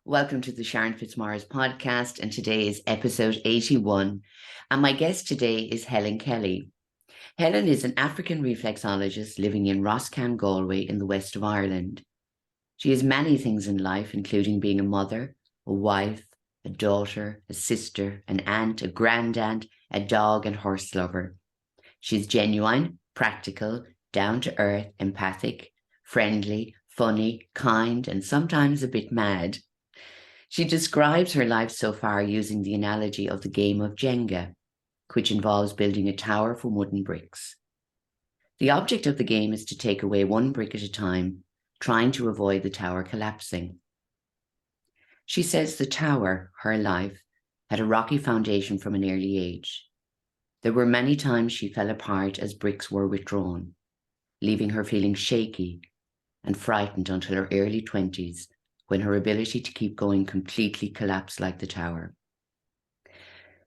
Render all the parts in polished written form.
Welcome to the Sharon Fitzmaurice Podcast, and today is episode 81. And my guest today is Helen Kelly. Helen is an African reflexologist living in Roscam, Galway, in the west of Ireland. She is many things in life, including being a mother, a wife, a daughter, a sister, an aunt, a grandaunt, a dog, and horse lover. She's genuine, practical, down to earth, empathic, friendly, funny, kind, and sometimes a bit mad. She describes her life so far using the analogy of the game of Jenga, which involves building a tower from wooden bricks. The object of the game is to take away one brick at a time, trying to avoid the tower collapsing. She says the tower, her life, had a rocky foundation from an early age. There were many times she fell apart as bricks were withdrawn, leaving her feeling shaky and frightened until her early 20s, when her ability to keep going completely collapsed like the tower.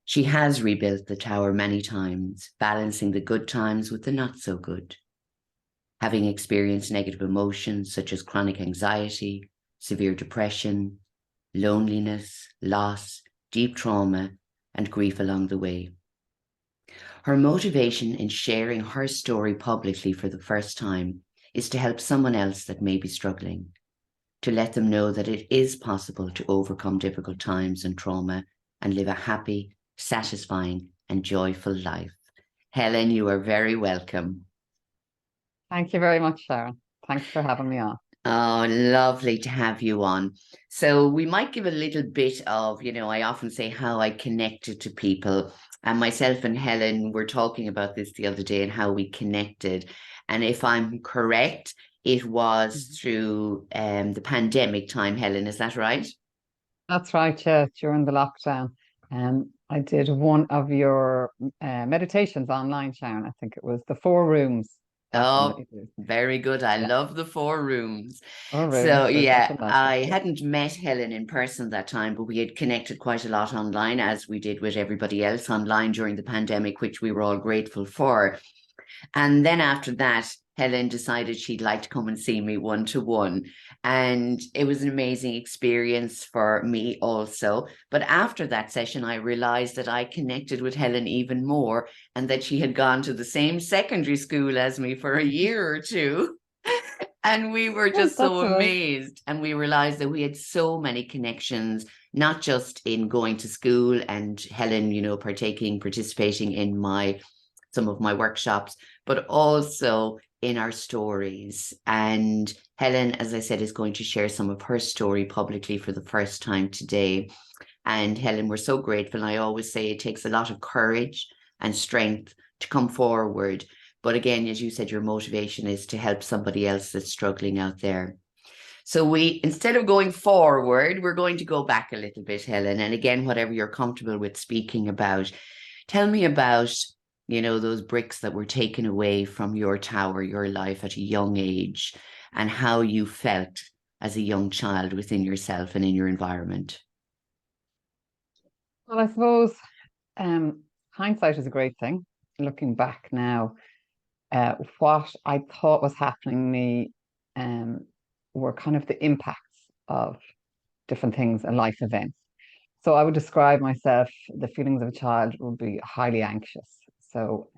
She has rebuilt the tower many times, balancing the good times with the not so good. Having experienced negative emotions such as chronic anxiety, severe depression, loneliness, loss, deep trauma, and grief along the way. Her motivation in sharing her story publicly for the first time is to help someone else that may be struggling, to let them know that it is possible to overcome difficult times and trauma and live a happy, satisfying, and joyful life. Helen, you are very welcome. Thank you very much, Sharon. Thanks for having me on. Oh, lovely to have you on. So we might give a little bit of, I often say how I connected to people. And myself and Helen were talking about this the other day and how we connected. And if I'm correct, it was through the pandemic time, Helen, is that right? That's right, yeah, during the lockdown. I did one of your meditations online, Sharon. I think it was the 4 rooms. Oh, very good. I Yeah, love the 4 rooms. 4 rooms. So There's yeah, nothing like it. I Yeah. hadn't met Helen in person that time, but we had connected quite a lot online, as we did with everybody else online during the pandemic, which we were all grateful for. And then after that, Helen decided she'd like to come and see me one to one. And it was an amazing experience for me also. But after that session, I realized that I connected with Helen even more and that she had gone to the same secondary school as me for a year or two. And we were Oh, just so that's all right. amazed. And we realized that we had so many connections, not just in going to school and Helen, participating in some of my workshops, but also in our stories. And Helen, as I said, is going to share some of her story publicly for the first time today. And Helen, we're so grateful. I always say it takes a lot of courage and strength to come forward. But again, as you said, your motivation is to help somebody else that's struggling out there. So instead of going forward, we're going to go back a little bit, Helen. And again, whatever you're comfortable with speaking about, tell me about, those bricks that were taken away from your tower, your life at a young age, and how you felt as a young child within yourself and in your environment. Well, I suppose hindsight is a great thing. Looking back now, what I thought was happening to me were kind of the impacts of different things and life events. So I would describe myself, the feelings of a child would be highly anxious. So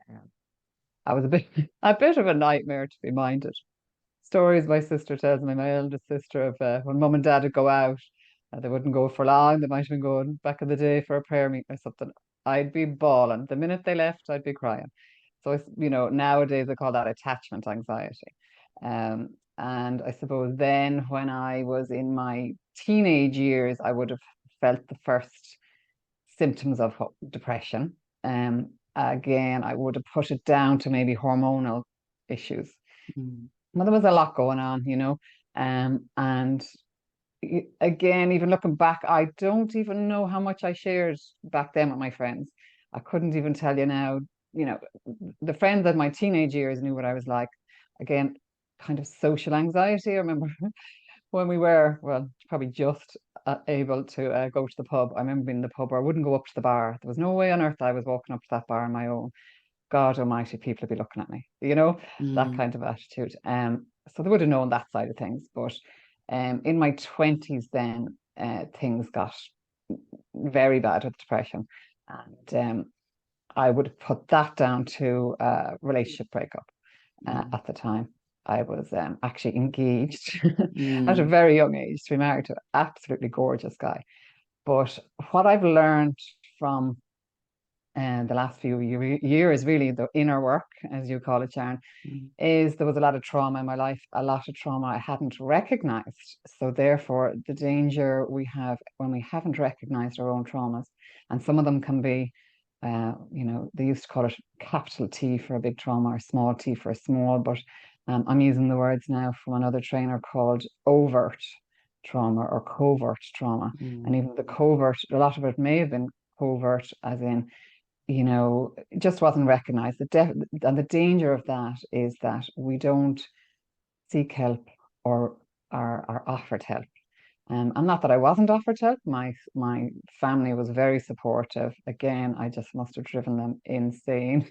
I was a bit a bit of a nightmare to be minded. Stories my sister tells me, my eldest sister, of when mum and dad would go out, they wouldn't go for long. They might have been going back in the day for a prayer meeting or something. I'd be bawling. The minute they left, I'd be crying. So, nowadays I call that attachment anxiety. And I suppose then when I was in my teenage years, I would have felt the first symptoms of depression. Again, I would have put it down to maybe hormonal issues. Mm. Well, there was a lot going on, and again, even looking back, I don't even know how much I shared back then with my friends. I couldn't even tell you now, you know, the friends of my teenage years knew what I was like. Again, kind of social anxiety. I remember when we were, well, probably just able to go to the pub. I remember being in the pub, or I wouldn't go up to the bar. There was no way on earth I was walking up to that bar on my own. God almighty, people would be looking at me, that Mm. kind of attitude. So they would have known that side of things. But in my 20s then, things got very bad with depression. And I would have put that down to a relationship breakup at the time. I was actually engaged at a very young age to be married to an absolutely gorgeous guy. But what I've learned from the last few years, really the inner work, as you call it, Sharon, is there was a lot of trauma in my life, a lot of trauma I hadn't recognized. So therefore, the danger we have when we haven't recognized our own traumas, and some of them can be, they used to call it capital T for a big trauma or small T for a small, but I'm using the words now from another trainer called overt trauma or covert trauma. And even the covert, a lot of it may have been covert, as in, it just wasn't recognized. And the danger of that is that we don't seek help or are offered help. And not that I wasn't offered help. My family was very supportive. Again, I just must have driven them insane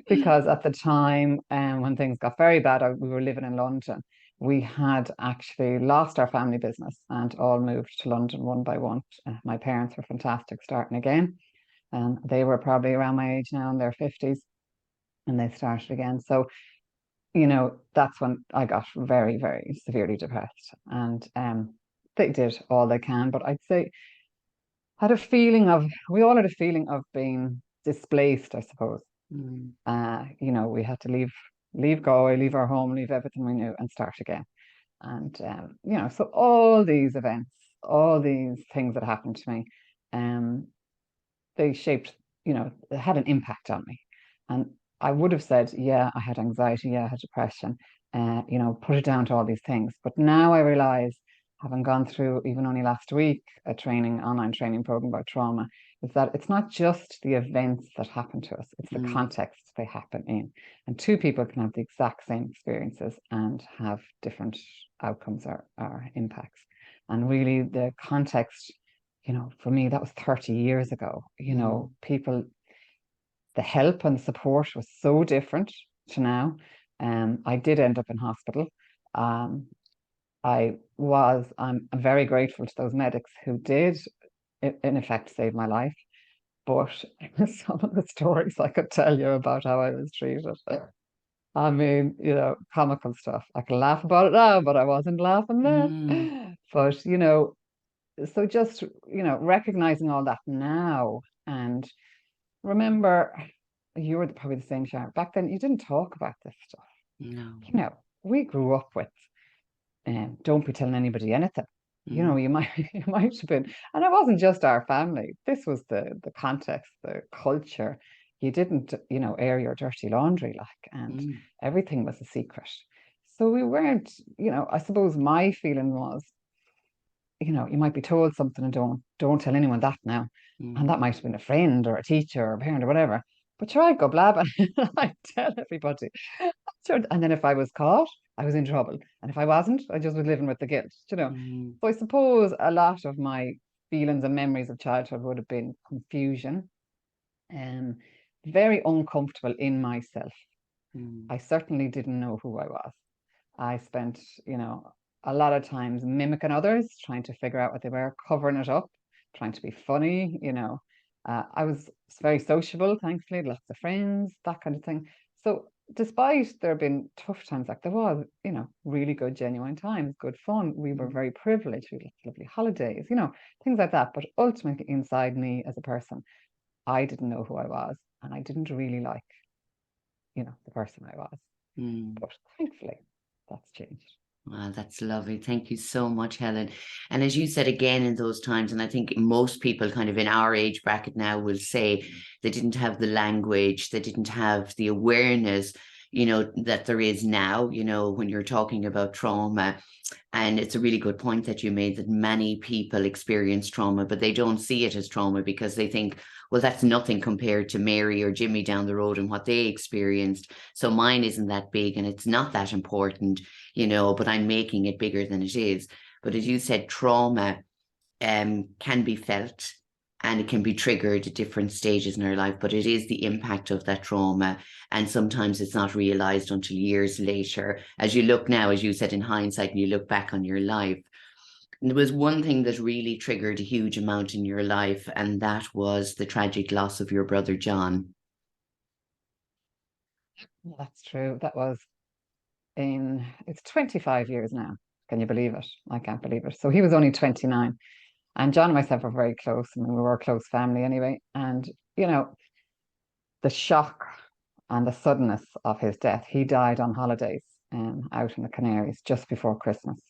because at the time, when things got very bad, we were living in London. We had actually lost our family business and all moved to London one by one. My parents were fantastic, starting again. And they were probably around my age now in their 50s, and they started again. So, that's when I got very, very severely depressed. And they did all they can, but I'd say we all had a feeling of being displaced, I suppose. We had to leave Galway, leave our home, leave everything we knew and start again. And, so all these events, all these things that happened to me, they shaped, it had an impact on me. And I would have said, yeah, I had anxiety, yeah, I had depression, put it down to all these things. But now I realize, having gone through even only last week a online training program about trauma, is that it's not just the events that happen to us, it's the context they happen in. And two people can have the exact same experiences and have different outcomes or impacts. And really the context, for me, that was 30 years ago. People, the help and support was so different to now. I did end up in hospital. I'm very grateful to those medics who did, in effect, save my life. But some of the stories I could tell you about how I was treated, I mean, comical stuff. I can laugh about it now, but I wasn't laughing then. But, so just, recognizing all that now. And remember, you were probably the same, Sharon. Back then, you didn't talk about this stuff. No. We grew up with, don't be telling anybody anything. You might have been, and it wasn't just our family. This was the context, the culture. You didn't, air your dirty laundry, and everything was a secret. So we weren't, I suppose my feeling was, you might be told something and don't tell anyone that now. And that might have been a friend or a teacher or a parent or whatever. But sure, I'd go blabbing. I'd tell everybody. And then if I was caught, I was in trouble. And if I wasn't, I just was living with the guilt, So I suppose a lot of my feelings and memories of childhood would have been confusion, very uncomfortable in myself. I certainly didn't know who I was. I spent, a lot of times mimicking others, trying to figure out what they were, covering it up, trying to be funny, I was very sociable, thankfully, lots of friends, that kind of thing. So despite there being tough times, like there was, really good, genuine times, good fun. We were very privileged. We had lovely holidays, things like that. But ultimately, inside me as a person, I didn't know who I was, and I didn't really like, the person I was. But thankfully, that's changed. Wow, that's lovely. Thank you so much, Helen. And as you said again in those times, and I think most people kind of in our age bracket now will say they didn't have the language, they didn't have the awareness, that there is now, when you're talking about trauma. And it's a really good point that you made, that many people experience trauma, but they don't see it as trauma because they think, well, that's nothing compared to Mary or Jimmy down the road and what they experienced. So mine isn't that big and it's not that important, but I'm making it bigger than it is. But as you said, trauma can be felt and it can be triggered at different stages in our life, but it is the impact of that trauma. And sometimes it's not realized until years later, as you look now, as you said, in hindsight, and you look back on your life. And there was one thing that really triggered a huge amount in your life, and that was the tragic loss of your brother John. Yeah, that's true. That was it's 25 years now. Can you believe it? I can't believe it. So he was only 29. And John and myself were very close. I mean, we were a close family anyway. And, you know, the shock and the suddenness of his death, he died on holidays out in the Canaries just before Christmas.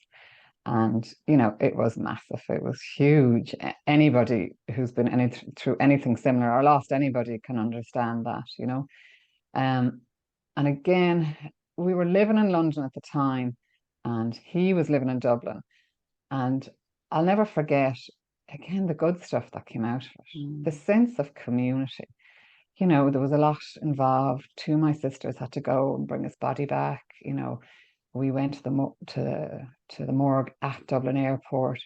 And, you know, it was massive. It was huge. Anybody who's been through anything similar or lost anybody can understand that, you know. Um, and again, we were living in London at the time, and he was living in Dublin. And I'll never forget, again, the good stuff that came out of it, the sense of community. You know, there was a lot involved. Two of my sisters had to go and bring his body back. You know, we went to the morgue at Dublin Airport.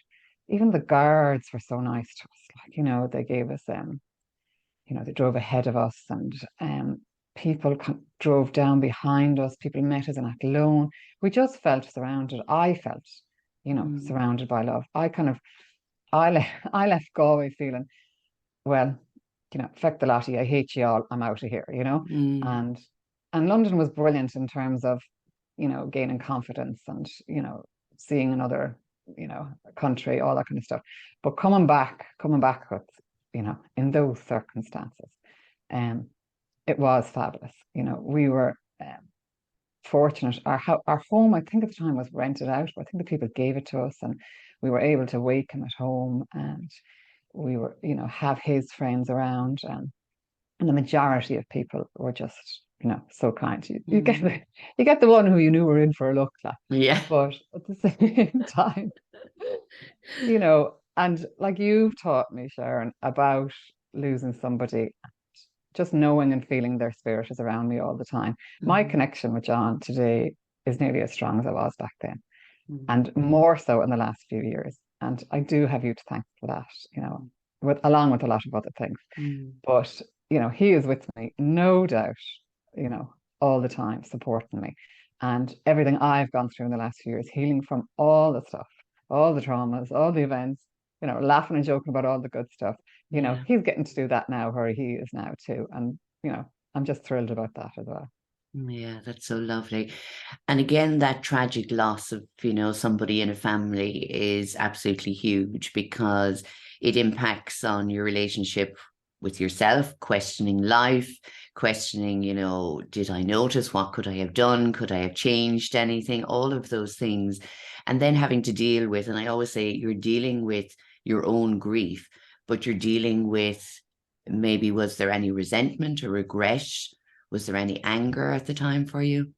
Even the guards were so nice to us. Like, you know, they gave us you know, they drove ahead of us, and people drove down behind us. People met us in Athlone. We just felt surrounded. I felt, you know, surrounded by love. I left Galway feeling, well, you know, feck the lot of you, I hate you all, I'm out of here, you know. And London was brilliant in terms of, you know, gaining confidence and, you know, seeing another, you know, country, all that kind of stuff. But coming back with, you know, in those circumstances, it was fabulous. You know, we were fortunate. Our home, I think at the time, was rented out, but I think the people gave it to us, and we were able to wake him at home, and we were, you know, have his friends around, and the majority of people were just, you know, so kind. You get the one who you knew were in for a look, like, Yeah. but at the same time, you know, and like you've taught me, Sharon, about losing somebody, just knowing and feeling their spirit is around me all the time. My connection with John today is nearly as strong as it was back then, and more so in the last few years. And I do have you to thank for that, you know, along with a lot of other things. But, you know, he is with me, no doubt, you know, all the time, supporting me. And everything I've gone through in the last few years, healing from all the stuff, all the traumas, all the events, you know, laughing and joking about all the good stuff. You know, he's getting to do that now where he is now too. And, you know, I'm just thrilled about that as well. Yeah, that's so lovely. And again, that tragic loss of, you know, somebody in a family is absolutely huge because it impacts on your relationship with yourself, questioning life, questioning, you know, did I notice? What could I have done? Could I have changed anything? All of those things. And then having to deal with, and I always say you're dealing with your own grief, but you're dealing with maybe was there any resentment or regret? Was there any anger at the time for you?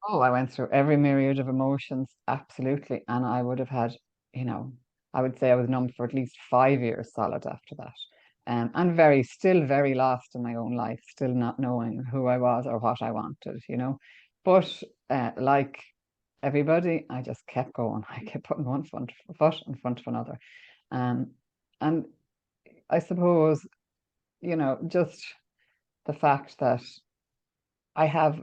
Oh, I went through every myriad of emotions, absolutely. And I would have had, you know, I would say I was numb for at least 5 years solid after that. And still very lost in my own life, still not knowing who I was or what I wanted, you know. But like everybody, I just kept going. I kept putting one foot in front of another. Um, and I suppose, you know, just the fact that I have,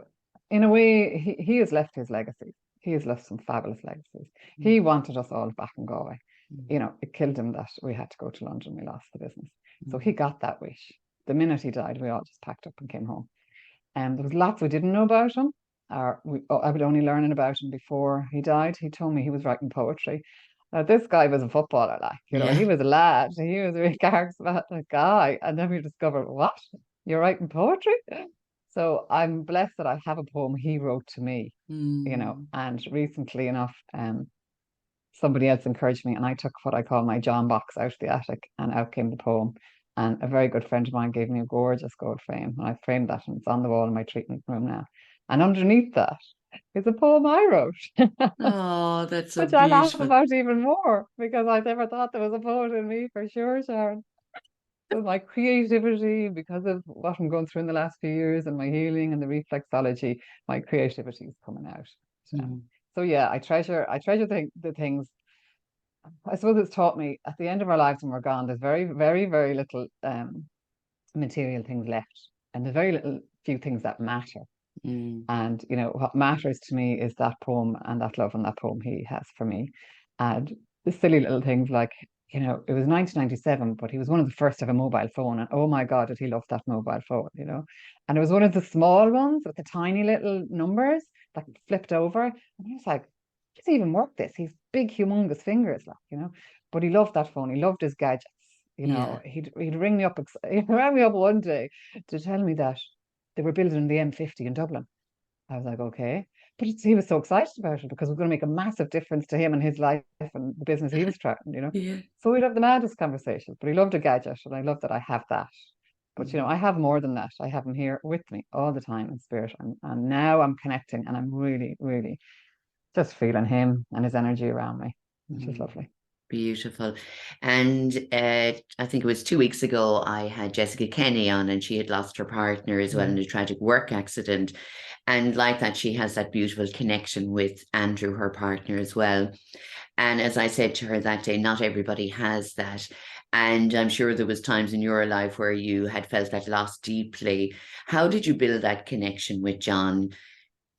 in a way, he has left his legacy. He has left some fabulous legacies. He wanted us all back in Galway. You know, it killed him that we had to go to London. We lost the business. So he got that wish. The minute he died, we all just packed up and came home. And there was lots we didn't know about him. I was only learning about him before he died. He told me he was writing poetry. This guy was a footballer, like, you know, he Yeah. was a lad. He was a really charismatic guy. And then we discovered, what? You're writing poetry? So I'm blessed that I have a poem he wrote to me, you know, and recently enough, somebody else encouraged me, and I took what I call my John box out of the attic, and out came the poem. And a very good friend of mine gave me a gorgeous gold frame, and I framed that, and it's on the wall in my treatment room now. And underneath that is a poem I wrote, Oh, that's so which I laugh beautiful. about even more because I never thought there was a poet in me for sure, Sharon. So my creativity, because of what I'm going through in the last few years and my healing and the reflexology, my creativity is coming out. So yeah, I treasure the things. I suppose it's taught me at the end of our lives when we're gone, there's very, very, very little material things left, and there's very little few things that matter. And you know what matters to me is that poem and that love and that poem he has for me. And the silly little things like, it was 1997, but he was one of the first to have a mobile phone. And oh my God, did he love that mobile phone. And it was one of the small ones with the tiny little numbers that flipped over. And he was like, does he even work this? He's big, humongous fingers, like. But he loved that phone. He loved his gadgets. Yeah. He'd ring me up, he rang me up one day to tell me that they were building the M50 in Dublin. I was like, okay. But he was so excited about it because it was going to make a massive difference to him and his life and the business he was starting. Yeah. So we'd have the maddest conversations, but he loved a gadget and I love that I have that. But, I have more than that. I have him here with me all the time in spirit. And now I'm connecting and I'm really, really just feeling him and his energy around me, which is lovely. Beautiful. And I think it was 2 weeks ago, I had Jessica Kenny on, and she had lost her partner as well in a tragic work accident. And like that, she has that beautiful connection with Andrew, her partner, as well. And as I said to her that day, not everybody has that. And I'm sure there was times in your life where you had felt that loss deeply. How did you build that connection with John,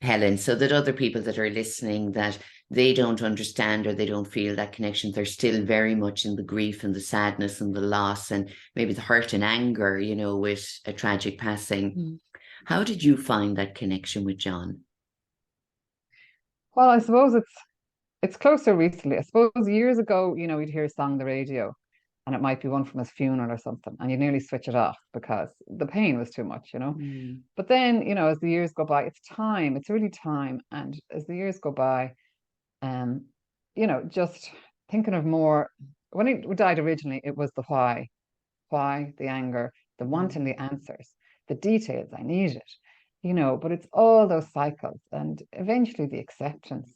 Helen, so that other people that are listening, that they don't understand or they don't feel that connection, they're still very much in the grief and the sadness and the loss and maybe the hurt and anger, with a tragic passing. How did you find that connection with John? Well, I suppose it's closer recently. I suppose years ago, we'd hear a song on the radio and it might be one from his funeral or something, and you nearly switch it off because the pain was too much. But then, as the years go by, it's time, it's really time. And as the years go by, um, just thinking of more, when he died originally, it was the why, the anger, the wanting the answers, the details I needed, but it's all those cycles and eventually the acceptance.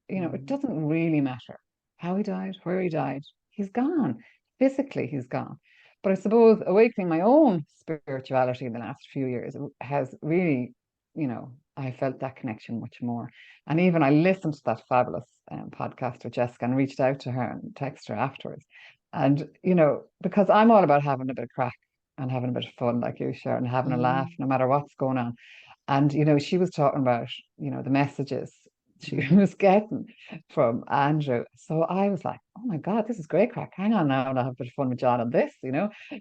It doesn't really matter how he died, where he died. He's gone. Physically, he's gone. But I suppose awakening my own spirituality in the last few years has really, I felt that connection much more. And even I listened to that fabulous podcast with Jessica and reached out to her and texted her afterwards. And, because I'm all about having a bit of crack and having a bit of fun, like you, Sharon, having a laugh no matter what's going on. And, she was talking about, the messages she was getting from Andrew. So I was like, oh my God, this is great crack. Hang on now, and I'll have a bit of fun with John on this.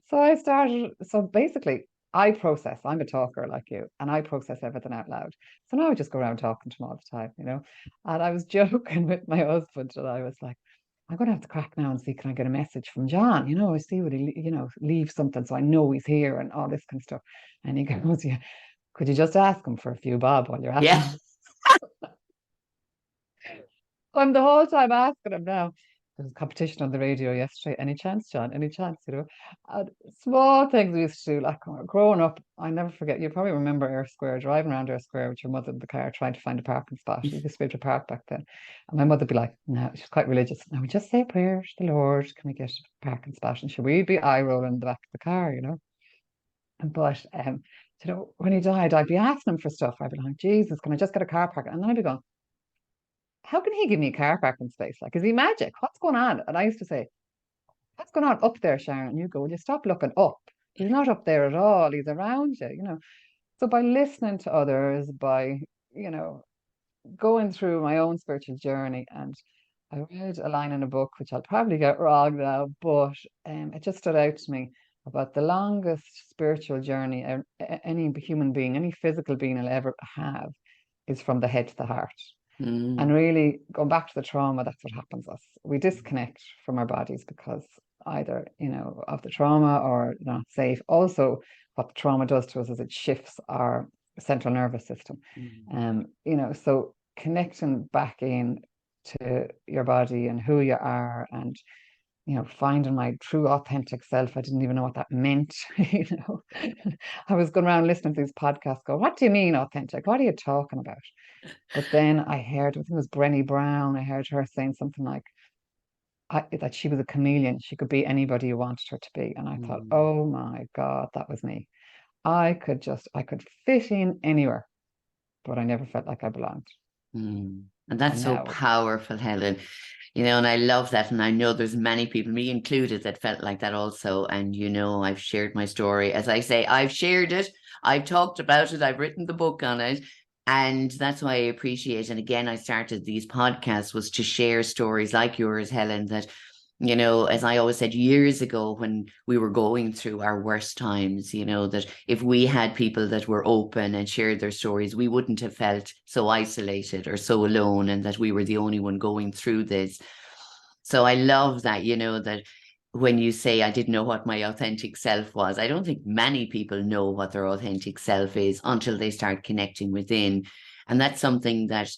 So basically, I'm a talker like you, and I process everything out loud. So now I just go around talking to him all the time. And I was joking with my husband, and I was like, I'm going to have to crack now and see, can I get a message from John? I see would he, leave something so I know he's here and all this kind of stuff. And he goes, yeah, could you just ask him for a few bob while you're at Yeah. him? I'm the whole time asking him now. There was a competition on the radio yesterday. Any chance, John? Any chance? And small things we used to do, like growing up. I never forget. You probably remember Air Square, driving around Air Square with your mother in the car, trying to find a parking spot. You used to be able to park back then. And my mother'd be like, "No," she's quite religious. "No, we just say a prayer to the Lord. Can we get a parking spot?" And we'd be eye rolling in the back of the car. But when he died, I'd be asking him for stuff. I'd be like, "Jesus, can I just get a car park?" And then I'd be going, how can he give me a car parking space? Like, is he magic? What's going on? And I used to say, what's going on up there, Sharon? And you go, will you stop looking up? He's not up there at all. He's around you. So by listening to others, by, going through my own spiritual journey, and I read a line in a book, which I'll probably get wrong now, but it just stood out to me about the longest spiritual journey any human being, any physical being will ever have is from the head to the heart. And really going back to the trauma, that's what happens to us. We disconnect from our bodies because either, of the trauma or not safe. Also, what the trauma does to us is it shifts our central nervous system. So connecting back in to your body and who you are and, finding my true authentic self. I didn't even know what that meant. I was going around listening to these podcasts going, what do you mean authentic? What are you talking about? But then I heard, I think it was Brené Brown, I heard her saying something like that she was a chameleon. She could be anybody you wanted her to be. And I thought, oh my God, that was me. I could fit in anywhere, but I never felt like I belonged. And that's And so now, powerful, Helen. And I love that. And I know there's many people, me included, that felt like that also. And, I've shared my story. As I say, I've shared it. I've talked about it. I've written the book on it. And that's why I appreciate. And again, I started these podcasts was to share stories like yours, Helen, that, you know, as I always said years ago when we were going through our worst times, you know, that if we had people that were open and shared their stories, we wouldn't have felt so isolated or so alone and that we were the only one going through this. So I love that, you know, that when you say I didn't know what my authentic self was, I don't think many people know what their authentic self is until they start connecting within. And that's something that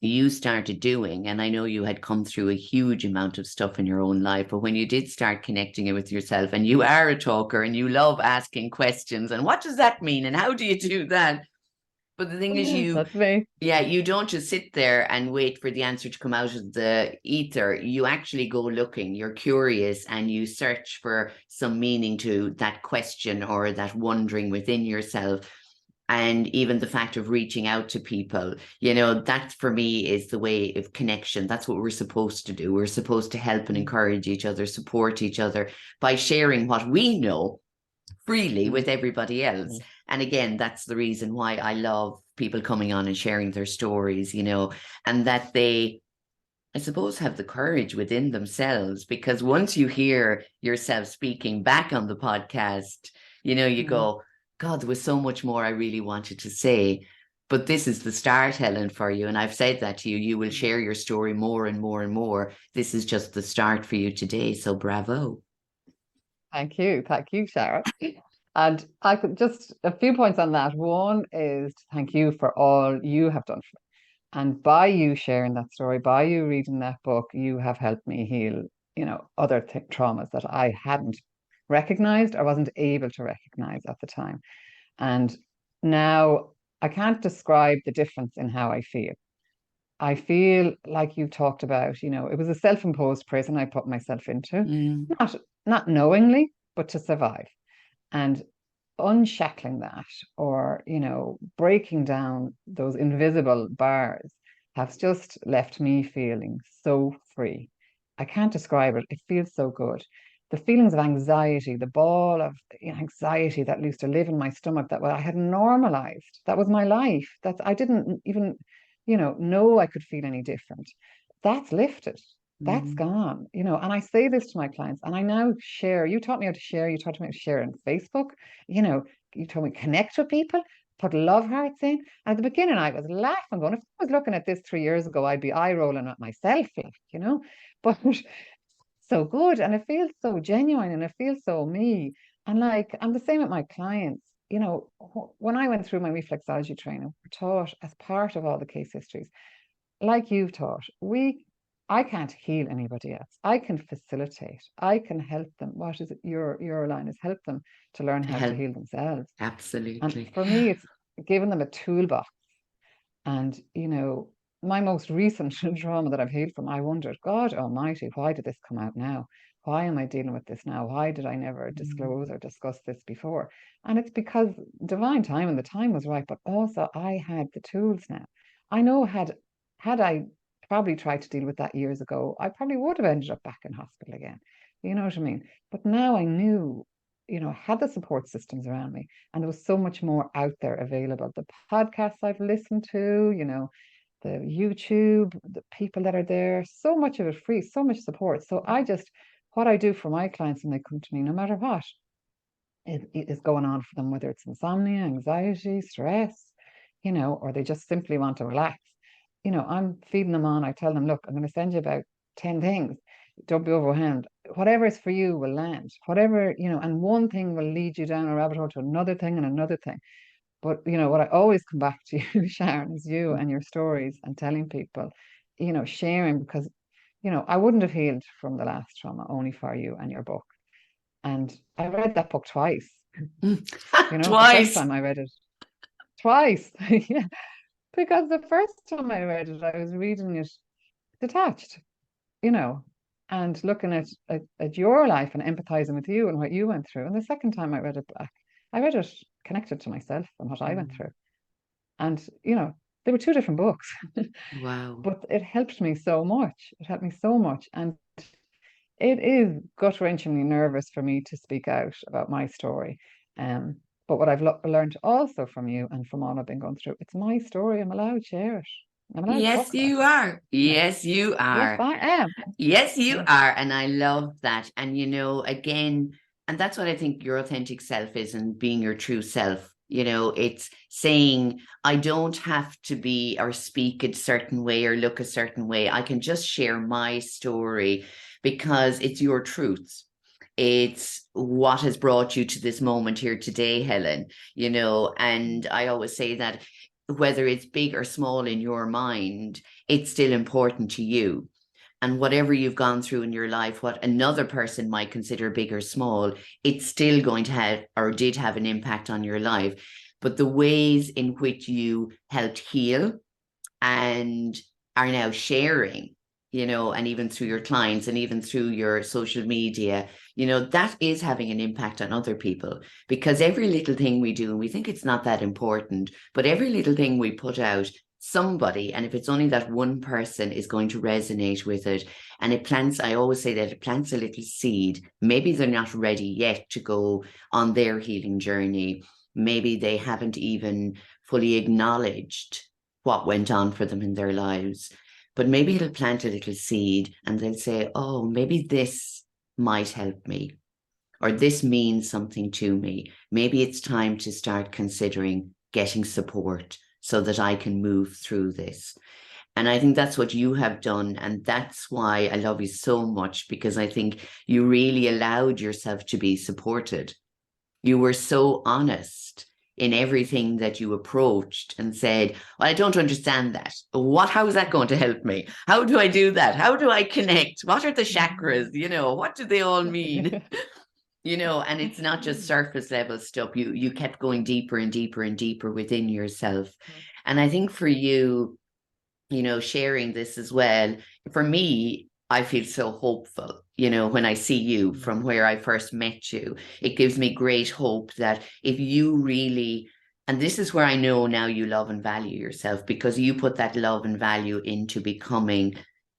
you started doing. And I know you had come through a huge amount of stuff in your own life, but when you did start connecting it with yourself, and you are a talker and you love asking questions, and what does that mean? And how do you do that? But the thing is, That's me. yeah, you don't just sit there and wait for the answer to come out of the ether. You actually go looking, you're curious, and you search for some meaning to that question or that wondering within yourself. And even the fact of reaching out to people, you know, that for me is the way of connection. That's what we're supposed to do. We're supposed to help and encourage each other, support each other by sharing what we know freely with everybody else. And again, that's the reason why I love people coming on and sharing their stories, you know, and that they, I suppose, have the courage within themselves. Because once you hear yourself speaking back on the podcast, you know, you go, God, there was so much more I really wanted to say. But this is the start, Helen, for you. And I've said that to you. You will share your story more and more and more. This is just the start for you today. So bravo. Thank you. Thank you, Sharon. And I could just a few points on that. One is to thank you for all you have done for me. And by you sharing that story, by you reading that book, you have helped me heal, you know, other traumas that I hadn't recognized or wasn't able to recognize at the time. And now I can't describe the difference in how I feel. I feel like you talked about, you know, it was a self-imposed prison I put myself into, not knowingly, but to survive. And unshackling that, or, you know, breaking down those invisible bars has just left me feeling so free. I can't describe it. It feels so good. The feelings of anxiety, the ball of, you know, anxiety that used to live in my stomach that I had normalized. That was my life. That's I didn't even, you know I could feel any different. That's lifted. That's gone, you know, and I say this to my clients, and I now share. You taught me how to share. You taught me how to share on Facebook. You know, you told me connect with people, put love hearts in. At the beginning, I was laughing, going, if I was looking at this 3 years ago, I'd be eye rolling at myself, like, you know. But so good, and it feels so genuine, and it feels so me. And like, I'm the same with my clients. You know, when I went through my reflexology training, we're taught as part of all the case histories, like you've taught, I can't heal anybody else. I can facilitate. I can help them. What is it? Your line is help them to learn To how to help. heal themselves. And Absolutely. for me, it's giving them a toolbox. And, you know, my most recent trauma that I've healed from, I wondered, God Almighty, why did this come out now? Why am I dealing with this now? Why did I never disclose or discuss this before? And it's because divine time and the time was right, but also I had the tools now. I know had I probably tried to deal with that years ago, I probably would have ended up back in hospital again. You know what I mean? But now I knew, you know, I had the support systems around me, and there was so much more out there available. The podcasts I've listened to, you know, the YouTube, the people that are there, so much of it free, so much support. So what I do for my clients when they come to me, no matter what is going on for them, whether it's insomnia, anxiety, stress, you know, or they just simply want to relax, you know, I'm feeding them on. I tell them, look, I'm going to send you about 10 things. Don't be overwhelmed. Whatever is for you will land. Whatever, you know, and one thing will lead you down a rabbit hole to another thing and another thing. But, you know, what I always come back to you, Sharon, is you and your stories and telling people, you know, sharing, because, you know, I wouldn't have healed from the last trauma only for you and your book. And I read that book twice. You know, the first Twice. time I read it twice. Yeah. Because the first time I read it, I was reading it detached, you know, and looking at your life and empathizing with you and what you went through. And the second time I read it back, I read it connected to myself and what I went through. And, you know, they were two different books, Wow. but it helped me so much. It helped me so much. And it is gut-wrenchingly nervous for me to speak out about my story. But what I've learned also from you and from all I've been going through, it's my story. I'm allowed to share it. I'm allowed to Yes, talk about you it. are. Yeah. Yes, you Yes, are. I am. Yes, you Yeah. are. And I love that. And, again, and that's what I think your authentic self is, and being your true self. It's saying, I don't have to be or speak a certain way or look a certain way. I can just share my story because it's your truths. It's what has brought you to this moment here today, Helen, and I always say that whether it's big or small in your mind, it's still important to you. And whatever you've gone through in your life, what another person might consider big or small, it's still going to have or did have an impact on your life. But the ways in which you helped heal and are now sharing, and even through your clients and even through your social media, that is having an impact on other people, because every little thing we do, and we think it's not that important, but every little thing we put out, somebody, and if it's only that one person, is going to resonate with it. And it plants, I always say that it plants a little seed. Maybe they're not ready yet to go on their healing journey. Maybe they haven't even fully acknowledged what went on for them in their lives. But maybe it'll plant a little seed and they'll say, oh, maybe this might help me, or this means something to me. Maybe it's time to start considering getting support so that I can move through this. And I think that's what you have done. And that's why I love you so much, because I think you really allowed yourself to be supported. You were so honest in everything that you approached and said, well, I don't understand that. How is that going to help me? How do I do that? How do I connect? What are the chakras? What do they all mean? And it's not just surface level stuff. You kept going deeper and deeper and deeper within yourself. And I think for you, sharing this as well, for me, I feel so hopeful, when I see you from where I first met you. It gives me great hope that if you really, and this is where I know now you love and value yourself, because you put that love and value into becoming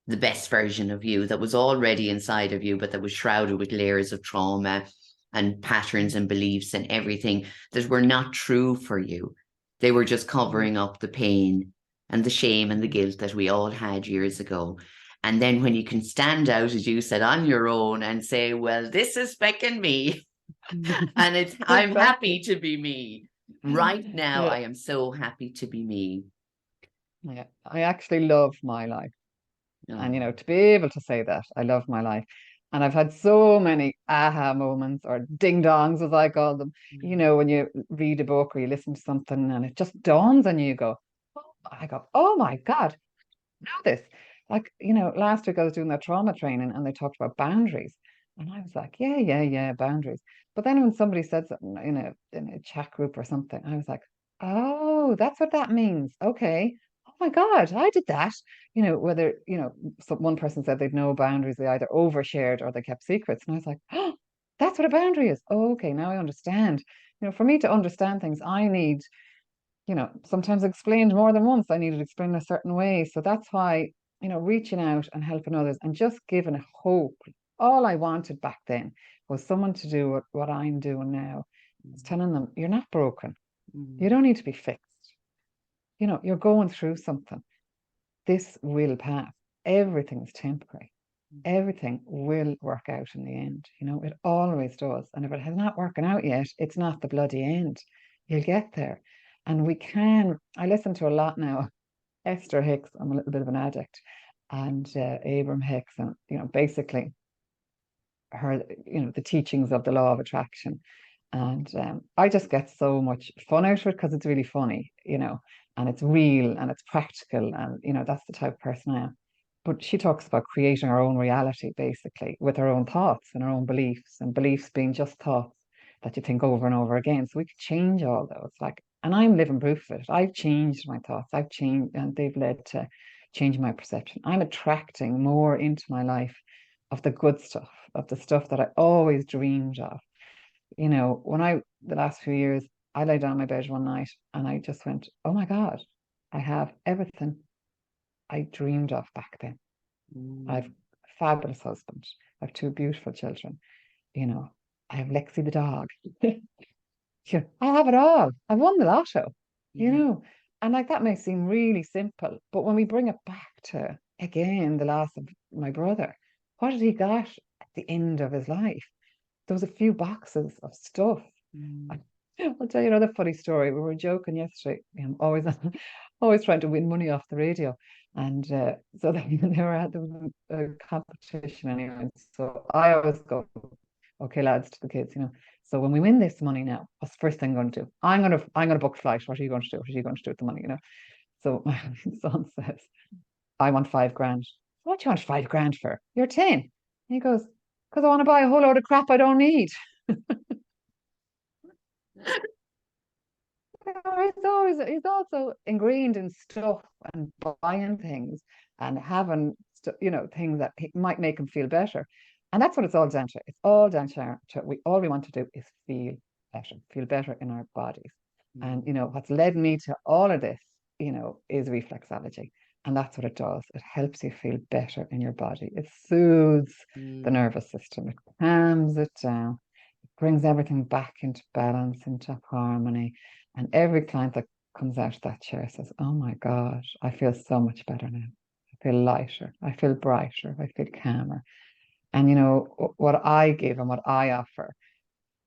the best version of you that was already inside of you, but that was shrouded with layers of trauma and patterns and beliefs and everything that were not true for you. They were just covering up the pain and the shame and the guilt that we all had years ago. And then when you can stand out, as you said, on your own and say, well, this is feckin' me. And I'm happy to be me. Right now, Yeah. I am so happy to be me. Yeah. I actually love my life. And, Oh. to be able to say that, I love my life. And I've had so many aha moments, or ding dongs, as I call them, when you read a book or you listen to something and it just dawns on you, oh my God, know this. Like, last week I was doing that trauma training and they talked about boundaries. And I was like, yeah, boundaries. But then when somebody said something in a chat group or something, I was like, oh, that's what that means. Okay. Oh my God, I did that. Whether, one person said they'd no boundaries, they either overshared or they kept secrets. And I was like, oh, that's what a boundary is. Oh, okay, now I understand. For me to understand things, I need sometimes explained more than once. I needed explained a certain way. So that's why, reaching out and helping others and just giving a hope. All I wanted back then was someone to do what I'm doing now. It's telling them, you're not broken. You don't need to be fixed. You're going through something. This will pass. Everything's temporary. Everything will work out in the end. It always does. And if it has not working out yet, it's not the bloody end. You'll get there. And I listen to a lot now. Esther Hicks, I'm a little bit of an addict, and Abram Hicks, and, basically her, the teachings of the law of attraction. And I just get so much fun out of it because it's really funny, and it's real and it's practical. And, that's the type of person I am. But she talks about creating our own reality, basically, with our own thoughts and our own beliefs, and beliefs being just thoughts that you think over and over again. So we could change all those. And I'm living proof of it. I've changed my thoughts. I've changed, and they've led to changing my perception. I'm attracting more into my life of the good stuff, of the stuff that I always dreamed of. The last few years, I lay down in my bed one night and I just went, oh my God, I have everything I dreamed of back then. I've a fabulous husband. I have two beautiful children. I have Lexi the dog. I have it all. I've won the lotto, you Yeah. know. And like that may seem really simple, but when we bring it back to again the loss of my brother, what did he got at the end of his life? There was a few boxes of stuff. Mm. I, I'll tell you another funny story. We were joking yesterday. I'm always always trying to win money off the radio. And so they were at a competition anyway. So I always go, okay, lads, to the kids, you know. So when we win this money now, what's the first thing I'm going to do? I'm gonna book a flight. What are you going to do? What are you going to do with the money? You know. So my son says, I want 5 grand. What do you want 5 grand for? You're 10. And he goes, because I want to buy a whole load of crap I don't need. He's also ingrained in stuff and buying things and having things that might make him feel better. And that's what it's all down to. It's all down to we all we want to do is feel better in our bodies. And Mm. what's led me to all of this, is reflexology. And that's what it does. It helps you feel better in your body. It soothes the Mm. nervous system. It calms it down, brings everything back into balance, into harmony. And every client that comes out of that chair says, oh my God, I feel so much better now. I feel lighter. I feel brighter. I feel calmer. And what I give and what I offer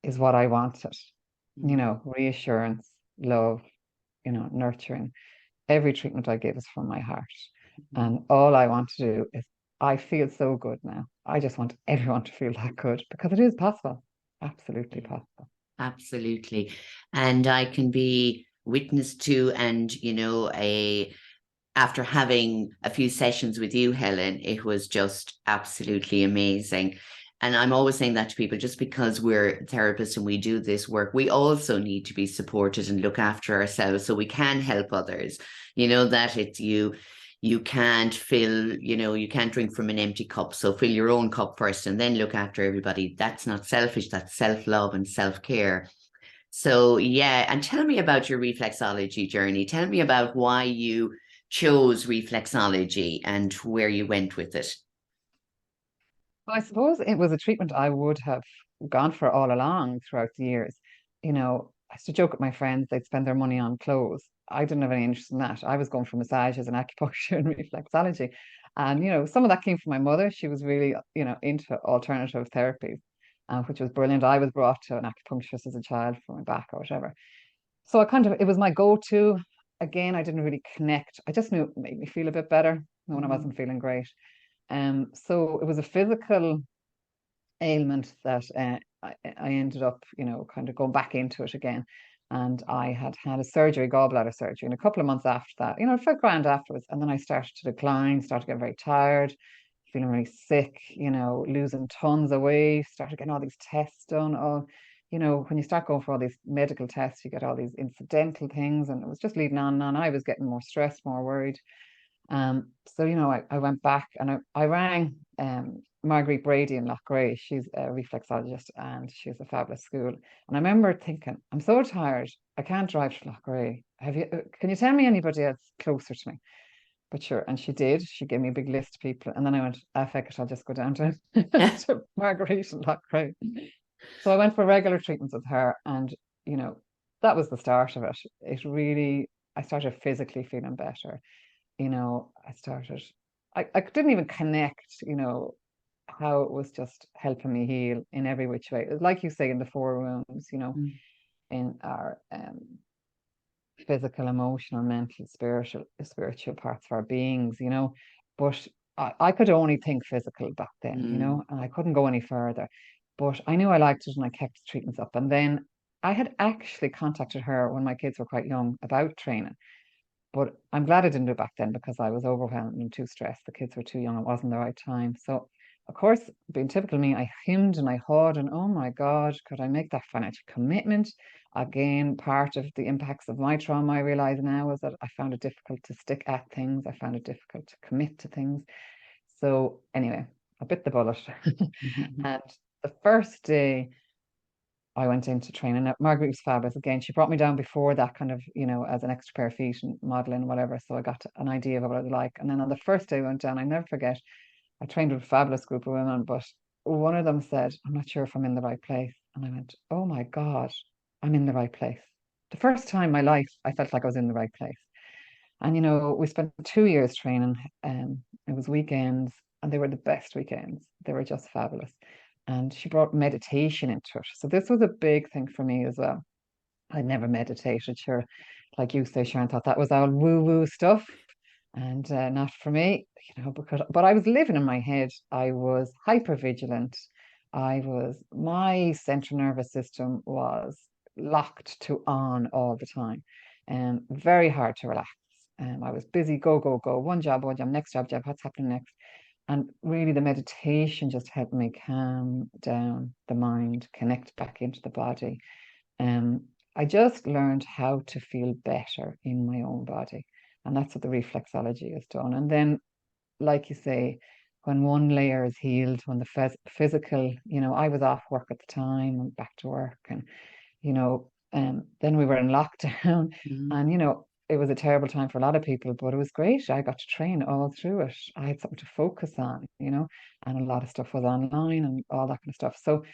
is what I wanted. Mm. Reassurance, love, nurturing. Every treatment I give is from my heart. Mm. And all I want to do is, I feel so good now. I just want everyone to feel that good because it is possible. Absolutely Yeah. possible. Absolutely. And I can be witness to, and a after having a few sessions with you, Helen, it was just absolutely amazing. And I'm always saying that to people, just because we're therapists and we do this work, we also need to be supported and look after ourselves so we can help others. That it's you can't you can't drink from an empty cup. So fill your own cup first and then look after everybody. That's not selfish, that's self-love and self-care. So, yeah, and tell me about your reflexology journey. Tell me about why you chose reflexology and where you went with it. Well, I suppose it was a treatment I would have gone for all along throughout the years. I used to joke with my friends, they'd spend their money on clothes. I didn't have any interest in that. I was going for massages and acupuncture and reflexology. And, some of that came from my mother. She was really, into alternative therapies, which was brilliant. I was brought to an acupuncturist as a child for my back or whatever. So it was my go-to. Again, I didn't really connect. I just knew it made me feel a bit better when I Mm. wasn't feeling great. So it was a physical ailment that I ended up, kind of going back into it again. And I had had a surgery, gallbladder surgery, and a couple of months after that, I felt grand afterwards. And then I started to decline, started getting very tired, feeling really sick, losing tons of weight, started getting all these tests done. When you start going for all these medical tests, you get all these incidental things, and it was just leading on and on. I was getting more stressed, more worried. So I went back and I rang Marguerite Brady in Loughrea. She's a reflexologist and she's a fabulous school. And I remember thinking, I'm so tired, I can't drive to Loughrea. Can you tell me anybody else closer to me? But sure, and she did. She gave me a big list of people, and then I went, "Ah, feck it, I'll just go down to to Marguerite in Loughrea." So I went for regular treatments with her, and you know that was the start of it. I started physically feeling better. I didn't even connect, how it was just helping me heal in every which way. Like you say, in the four rooms, Mm. in our physical, emotional, mental, spiritual parts of our beings, But I could only think physical back then, Mm. and I couldn't go any further. But I knew I liked it and I kept the treatments up. And then I had actually contacted her when my kids were quite young about training. But I'm glad I didn't do it back then because I was overwhelmed and too stressed. The kids were too young. It wasn't the right time. So, of course, being typical me, I hemmed and I hawed and oh my God, could I make that financial commitment? Again, part of the impacts of my trauma, I realize now, is that I found it difficult to stick at things. I found it difficult to commit to things. So, anyway, I bit the bullet. Mhm. And the first day, I went into training. Now, Margaret was fabulous. Again, she brought me down before that kind of, as an extra pair of feet and modeling and whatever. So I got an idea of what I'd like. And then on the first day I went down, I never forget, I trained with a fabulous group of women, but one of them said, I'm not sure if I'm in the right place. And I went, oh my God. I'm in the right place. The first time in my life, I felt like I was in the right place. And, we spent 2 years training. It was weekends, and they were the best weekends. They were just fabulous. And she brought meditation into it. So this was a big thing for me as well. I'd never meditated, sure. Like you say, Sharon, thought that was all woo-woo stuff. And not for me, but I was living in my head. I was hyper vigilant. My central nervous system was locked to on all the time, and very hard to relax. I was busy, go, go, go, one job, next job, what's happening next? And really, the meditation just helped me calm down the mind, connect back into the body. Um, I just learned how to feel better in my own body. And that's what the reflexology has done. And then, like you say, when one layer is healed, when the physical, I was off work at the time and back to work. And, then we were in lockdown. Mm. And, it was a terrible time for a lot of people, but it was great. I got to train all through it. I had something to focus on, and a lot of stuff was online and all that kind of stuff. So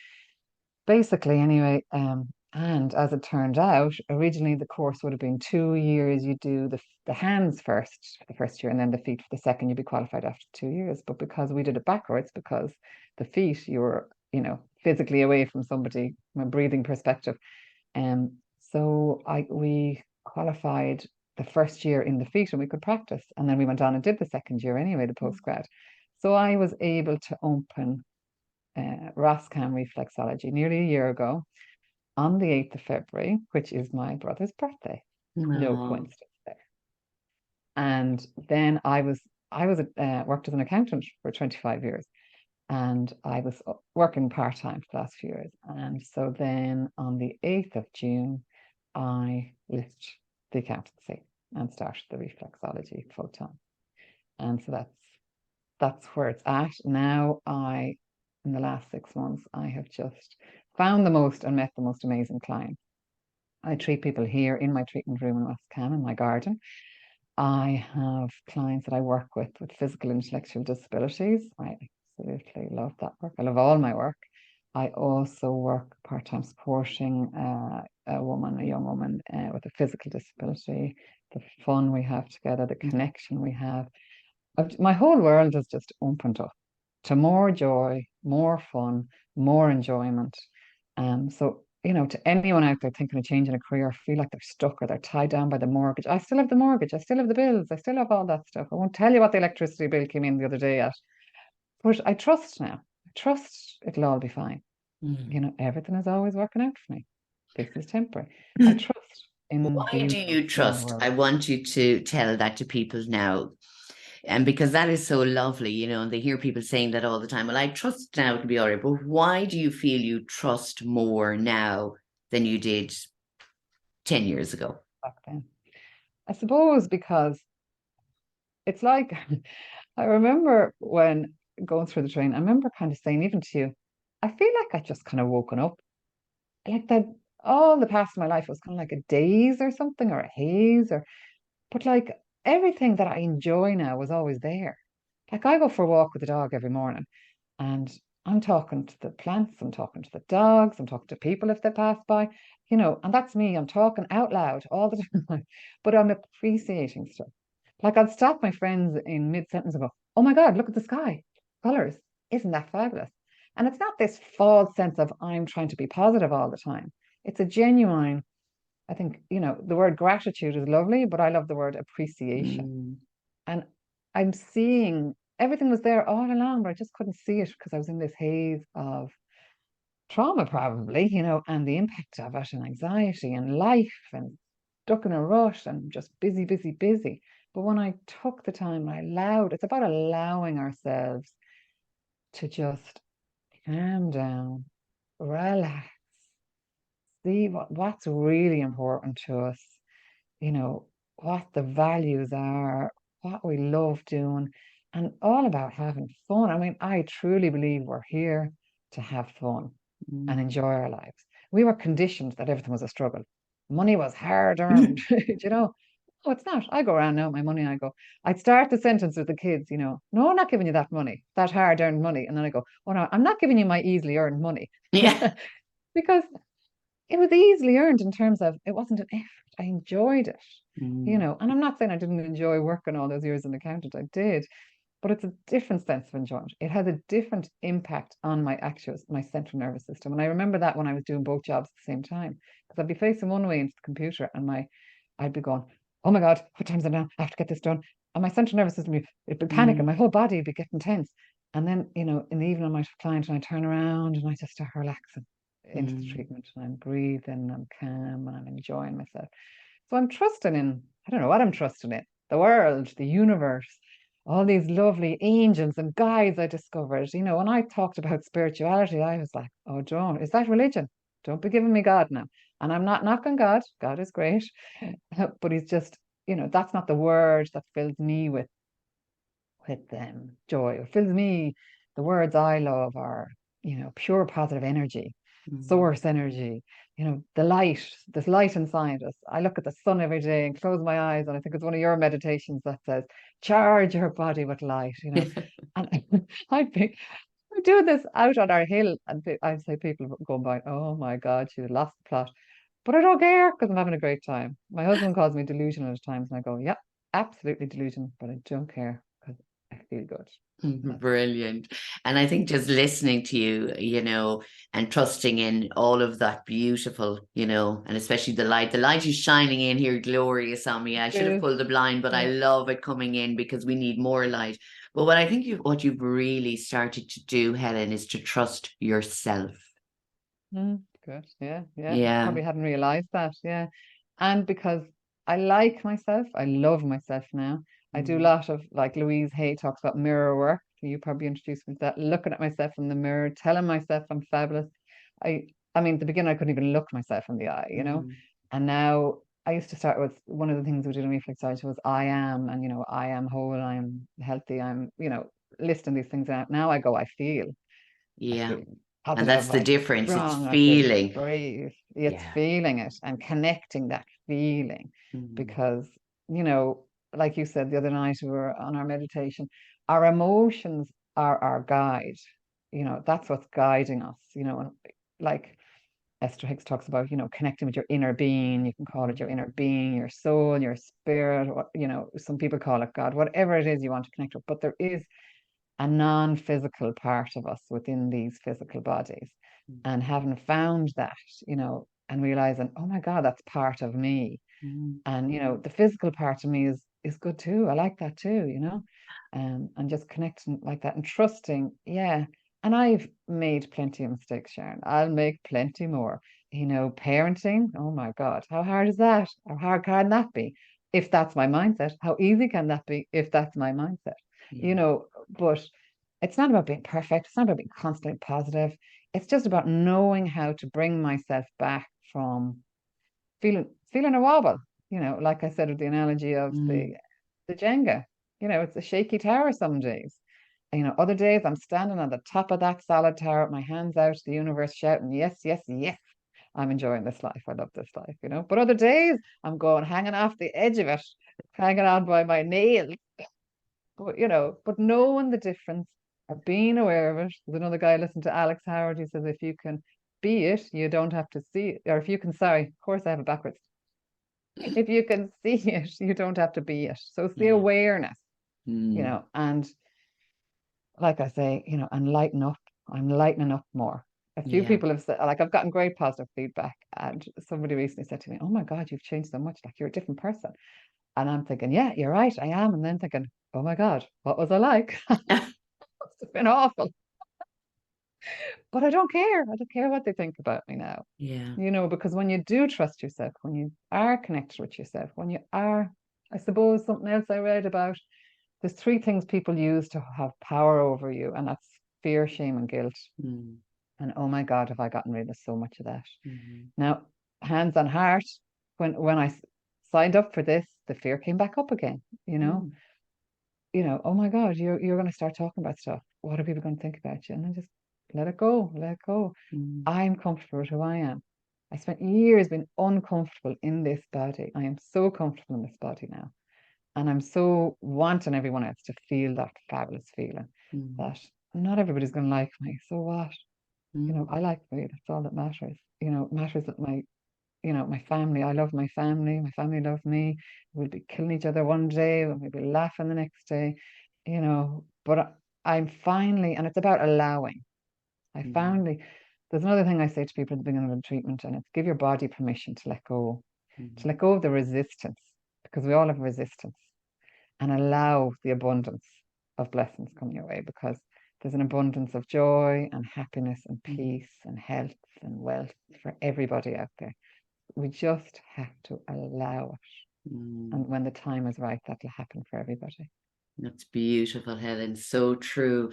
basically, anyway, and as it turned out, originally the course would have been 2 years. You do the hands first for the first year, and then the feet for the second. You'd be qualified after 2 years. But because we did it backwards, because the feet, you were, physically away from somebody from a breathing perspective. So we qualified the first year in the feet, and we could practice. And then we went on and did the second year anyway, the postgrad. So I was able to open Roscam Reflexology nearly a year ago on the 8th of February, which is my brother's birthday. No No. coincidence there. And then I was worked as an accountant for 25 years, and I was working part-time for the last few years. And so then on the 8th of June, I left the accountancy and started the reflexology full-time. And so that's where it's at. Now in the last 6 months, I have just found the most and met the most amazing clients. I treat people here in my treatment room in Roscam in my garden. I have clients that I work with physical and intellectual disabilities. I absolutely love that work. I love all my work. I also work part-time supporting a young woman with a physical disability, the fun we have together, the connection we have. My whole world has just opened up to more joy, more fun, more enjoyment. So, to anyone out there thinking of changing a career, feel like they're stuck or they're tied down by the mortgage. I still have the mortgage. I still have the bills. I still have all that stuff. I won't tell you what the electricity bill came in the other day at, but I trust now. I trust it'll all be fine. Mm. Everything is always working out for me. This is temporary. I trust in the Why do universe, you in the trust? world. I want you to tell that to people now. And because that is so lovely, and they hear people saying that all the time. Well, I trust now it'll be all right. But why do you feel you trust more now than you did 10 years ago? Back then. I suppose because it's like I remember when going through the train, I remember kind of saying, even to you, I feel like I just kind of woken up. Like that all the past of my life was kind of like a daze or something, or a haze, but like everything that I enjoy now was always there. Like I go for a walk with the dog every morning, and I'm talking to the plants, I'm talking to the dogs, I'm talking to people if they pass by, and that's me. I'm talking out loud all the time, but I'm appreciating stuff. Like I'd stop my friends in mid-sentence and go, "Oh my God, look at the sky, colors. Isn't that fabulous?" And it's not this false sense of I'm trying to be positive all the time. It's a genuine, I think, the word gratitude is lovely, but I love the word appreciation. Mm. And I'm seeing everything was there all along, but I just couldn't see it because I was in this haze of trauma, probably, and the impact of it, and anxiety and life, and stuck in a rush and just busy, busy, busy. But when I took the time, it's about allowing ourselves to just calm down, relax, see what's really important to us, you know, what the values are, what we love doing, and all about having fun. I mean, I truly believe we're here to have fun and Mm. enjoy our lives. We were conditioned that everything was a struggle. Money was hard earned, you know. No, it's not. I go around now, my money, I'd start the sentence with the kids, no, I'm not giving you that money, that hard earned money. And then I go, oh no, I'm not giving you my easily earned money. Yeah. Because it was easily earned in terms of it wasn't an effort. I enjoyed it, Mm. and I'm not saying I didn't enjoy working all those years as an accountant. I did, but it's a different sense of enjoyment. It has a different impact on my central nervous system. And I remember that when I was doing both jobs at the same time, because I'd be facing one way into the computer and I'd be going, oh my God, what time is it now? I have to get this done. And my central nervous system, it'd be panicking, Mm. my whole body would be getting tense. And then, in the evening, I might have a client and I turn around and I just start relaxing into the Mm. treatment and I'm breathing, I'm calm and I'm enjoying myself. So I'm trusting in, I don't know what I'm trusting in, the world, the universe, all these lovely angels and guides I discovered. When I talked about spirituality, I was like, oh, Joan, is that religion? Don't be giving me God now. And I'm not knocking God. God is great. But he's just, that's not the word that fills me with joy. It fills me, the words I love are, pure positive energy, Mm. source energy, the light, this light inside us. I look at the sun every day and close my eyes, and I think it's one of your meditations that says, charge your body with light. And I'd be I do this out on our hill, and I'd say people go by, oh my God, she lost the plot. But I don't care because I'm having a great time. My husband calls me delusional at times, and I go, yeah, absolutely delusional, but I don't care because I feel good. That's Brilliant. And I think just listening to you, and trusting in all of that beautiful, and especially the light is shining in here glorious on me. I should have it. pulled the blind, but I Yeah. love it coming in because we need more light. But what I think what you've really started to do, Helen, is to trust yourself. Good. Yeah. Yeah. Yeah. Probably hadn't realized that. Yeah. And because I like myself, I love myself now. I do a Mm. lot of, like Louise Hay talks about, mirror work. You probably introduced me to that, looking at myself in the mirror, telling myself I'm fabulous. I mean, at the beginning I couldn't even look myself in the eye. Mm. And now I used to start with, one of the things we did in Reflexology was I am, and I am whole, I am healthy, I'm, listing these things out. Now I go, I Yeah. feel And that's positive, the I feel difference. It's strong, I feel feeling. brave. It's Yeah. feeling it and connecting that feeling Mm. because, you know, like you said the other night, we were on our meditation, our emotions are our guide. That's what's guiding us, and like Esther Hicks talks about, connecting with your inner being. You can call it your inner being, your soul, your spirit, or, some people call it God, whatever it is you want to connect with. But there is a non-physical part of us within these physical bodies. And Mm. having found that, and realizing, oh my God, that's part of me. Mm. And the physical part of me is good too. I like that too. And just connecting like that and trusting, yeah. And I've made plenty of mistakes, Sharon. I'll make plenty more. Parenting, oh my God, how hard is that? How hard can that be? If that's my mindset, how easy can that be if that's my mindset? you Yeah. know, but it's not about being perfect. It's not about being constantly positive. It's just about knowing how to bring myself back from feeling a wobble. Like I said with the analogy of Mm. the Jenga. It's a shaky tower some days. Other days I'm standing on the top of that solid tower with my hands out to the universe shouting, yes, yes, yes. I'm enjoying this life. I love this life. But other days I'm going hanging off the edge of it, hanging on by my nails. But knowing the difference of being aware of it. There's another guy, listen to Alex Howard, he says, if you can be it, you don't have to see it. Or if you can, sorry, of course I have it backwards. If you can see it, you don't have to be it. So it's the Yeah. awareness, Mm. and like I say, and lighten up. I'm lightening up more. A few Yeah. people have said, like, I've gotten great positive feedback, and somebody recently said to me, "Oh my God, you've changed so much. Like, you're a different person." And I'm thinking, "Yeah, you're right, I am." And then thinking, "Oh my God, what was I like?" It's been awful. But I don't care. I don't care what they think about me now. Yeah. Because when you do trust yourself, when you are connected with yourself, when you are, I suppose something else I read about, there's three things people use to have power over you, and that's fear, shame, and guilt. Mm. And oh my God, have I gotten rid of so much of that. Mm. Now, hands on heart, when I signed up for this, the fear came back up again, Mm. oh my God, you're going to start talking about stuff. What are people going to think about you? And I just let it go, let it go. Mm. I'm comfortable with who I am. I spent years being uncomfortable in this body. I am so comfortable in this body now. And I'm so wanting everyone else to feel that fabulous feeling Mm. that not everybody's going to like me. So what? I like me. That's all that matters. It matters that my family, I love my family love me. We'll be killing each other one day, we'll be laughing the next day, but I'm finally, and it's about allowing. I Mm, finally, there's another thing I say to people at the beginning of the treatment, and it's give your body permission to mm, let go of the resistance, because we all have resistance, and allow the abundance of blessings coming your way, because there's an abundance of joy and happiness and mm, peace and health and wealth for everybody out there. We just have to allow it. mm. And when the time is right, that'll happen for everybody. That's beautiful, Helen. So true.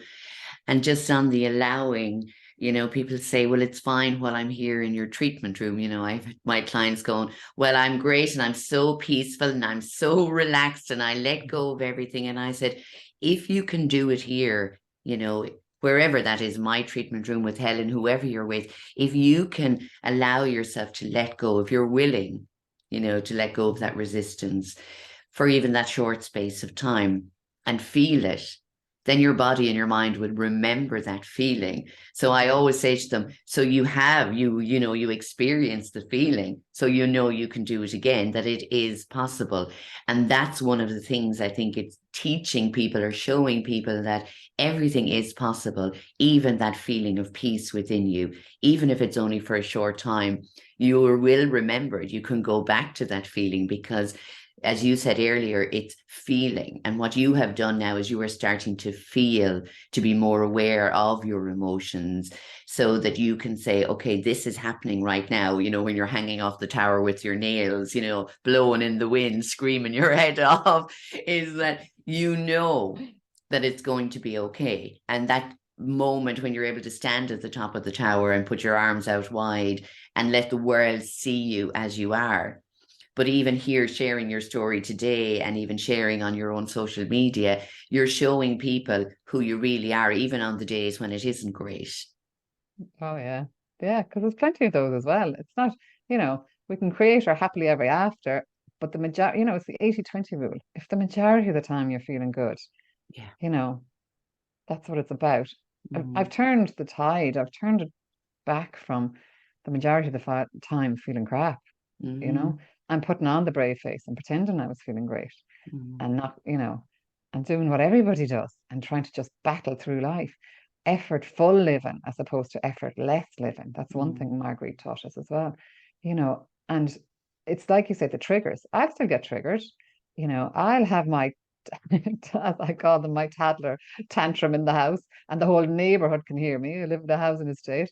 And just on the allowing, people say, well, it's fine while I'm here in your treatment room. I've had my clients going, well, I'm great and I'm so peaceful and I'm so relaxed and I let go of everything. And I said, if you can do it here, wherever that is, my treatment room with Helen, whoever you're with, if you can allow yourself to let go, if you're willing, to let go of that resistance for even that short space of time and feel it, then your body and your mind would remember that feeling. So I always say to them, so you experience the feeling, so you can do it again, that it is possible. And that's one of the things I think it's teaching people or showing people, that everything is possible, even that feeling of peace within you, even if it's only for a short time, you will remember it. You can go back to that feeling because, as you said earlier, it's feeling. And what you have done now is you are starting to feel, to be more aware of your emotions, so that you can say, okay, this is happening right now. When you're hanging off the tower with your nails, blowing in the wind, screaming your head off, is that that it's going to be okay. And that moment when you're able to stand at the top of the tower and put your arms out wide and let the world see you as you are. But even here, sharing your story today and even sharing on your own social media, you're showing people who you really are, even on the days when it isn't great. Oh, yeah. Yeah, because there's plenty of those as well. It's not, we can create our happily ever after, but the majority, it's the 80-20 rule. If the majority of the time you're feeling good, Yeah. you know, that's what it's about. I've Mm, turned the tide, I've turned it back from the majority of the time feeling crap, you know, mm, and putting on the brave face and pretending I was feeling great mm, and not, and doing what everybody does and trying to just battle through life. Effortful living as opposed to effortless living. That's one mm, thing Marguerite taught us as well, and it's like you said, the triggers. I still get triggered. I'll have my, as I call them, my toddler tantrum in the house, and the whole neighborhood can hear me. I live in a housing estate.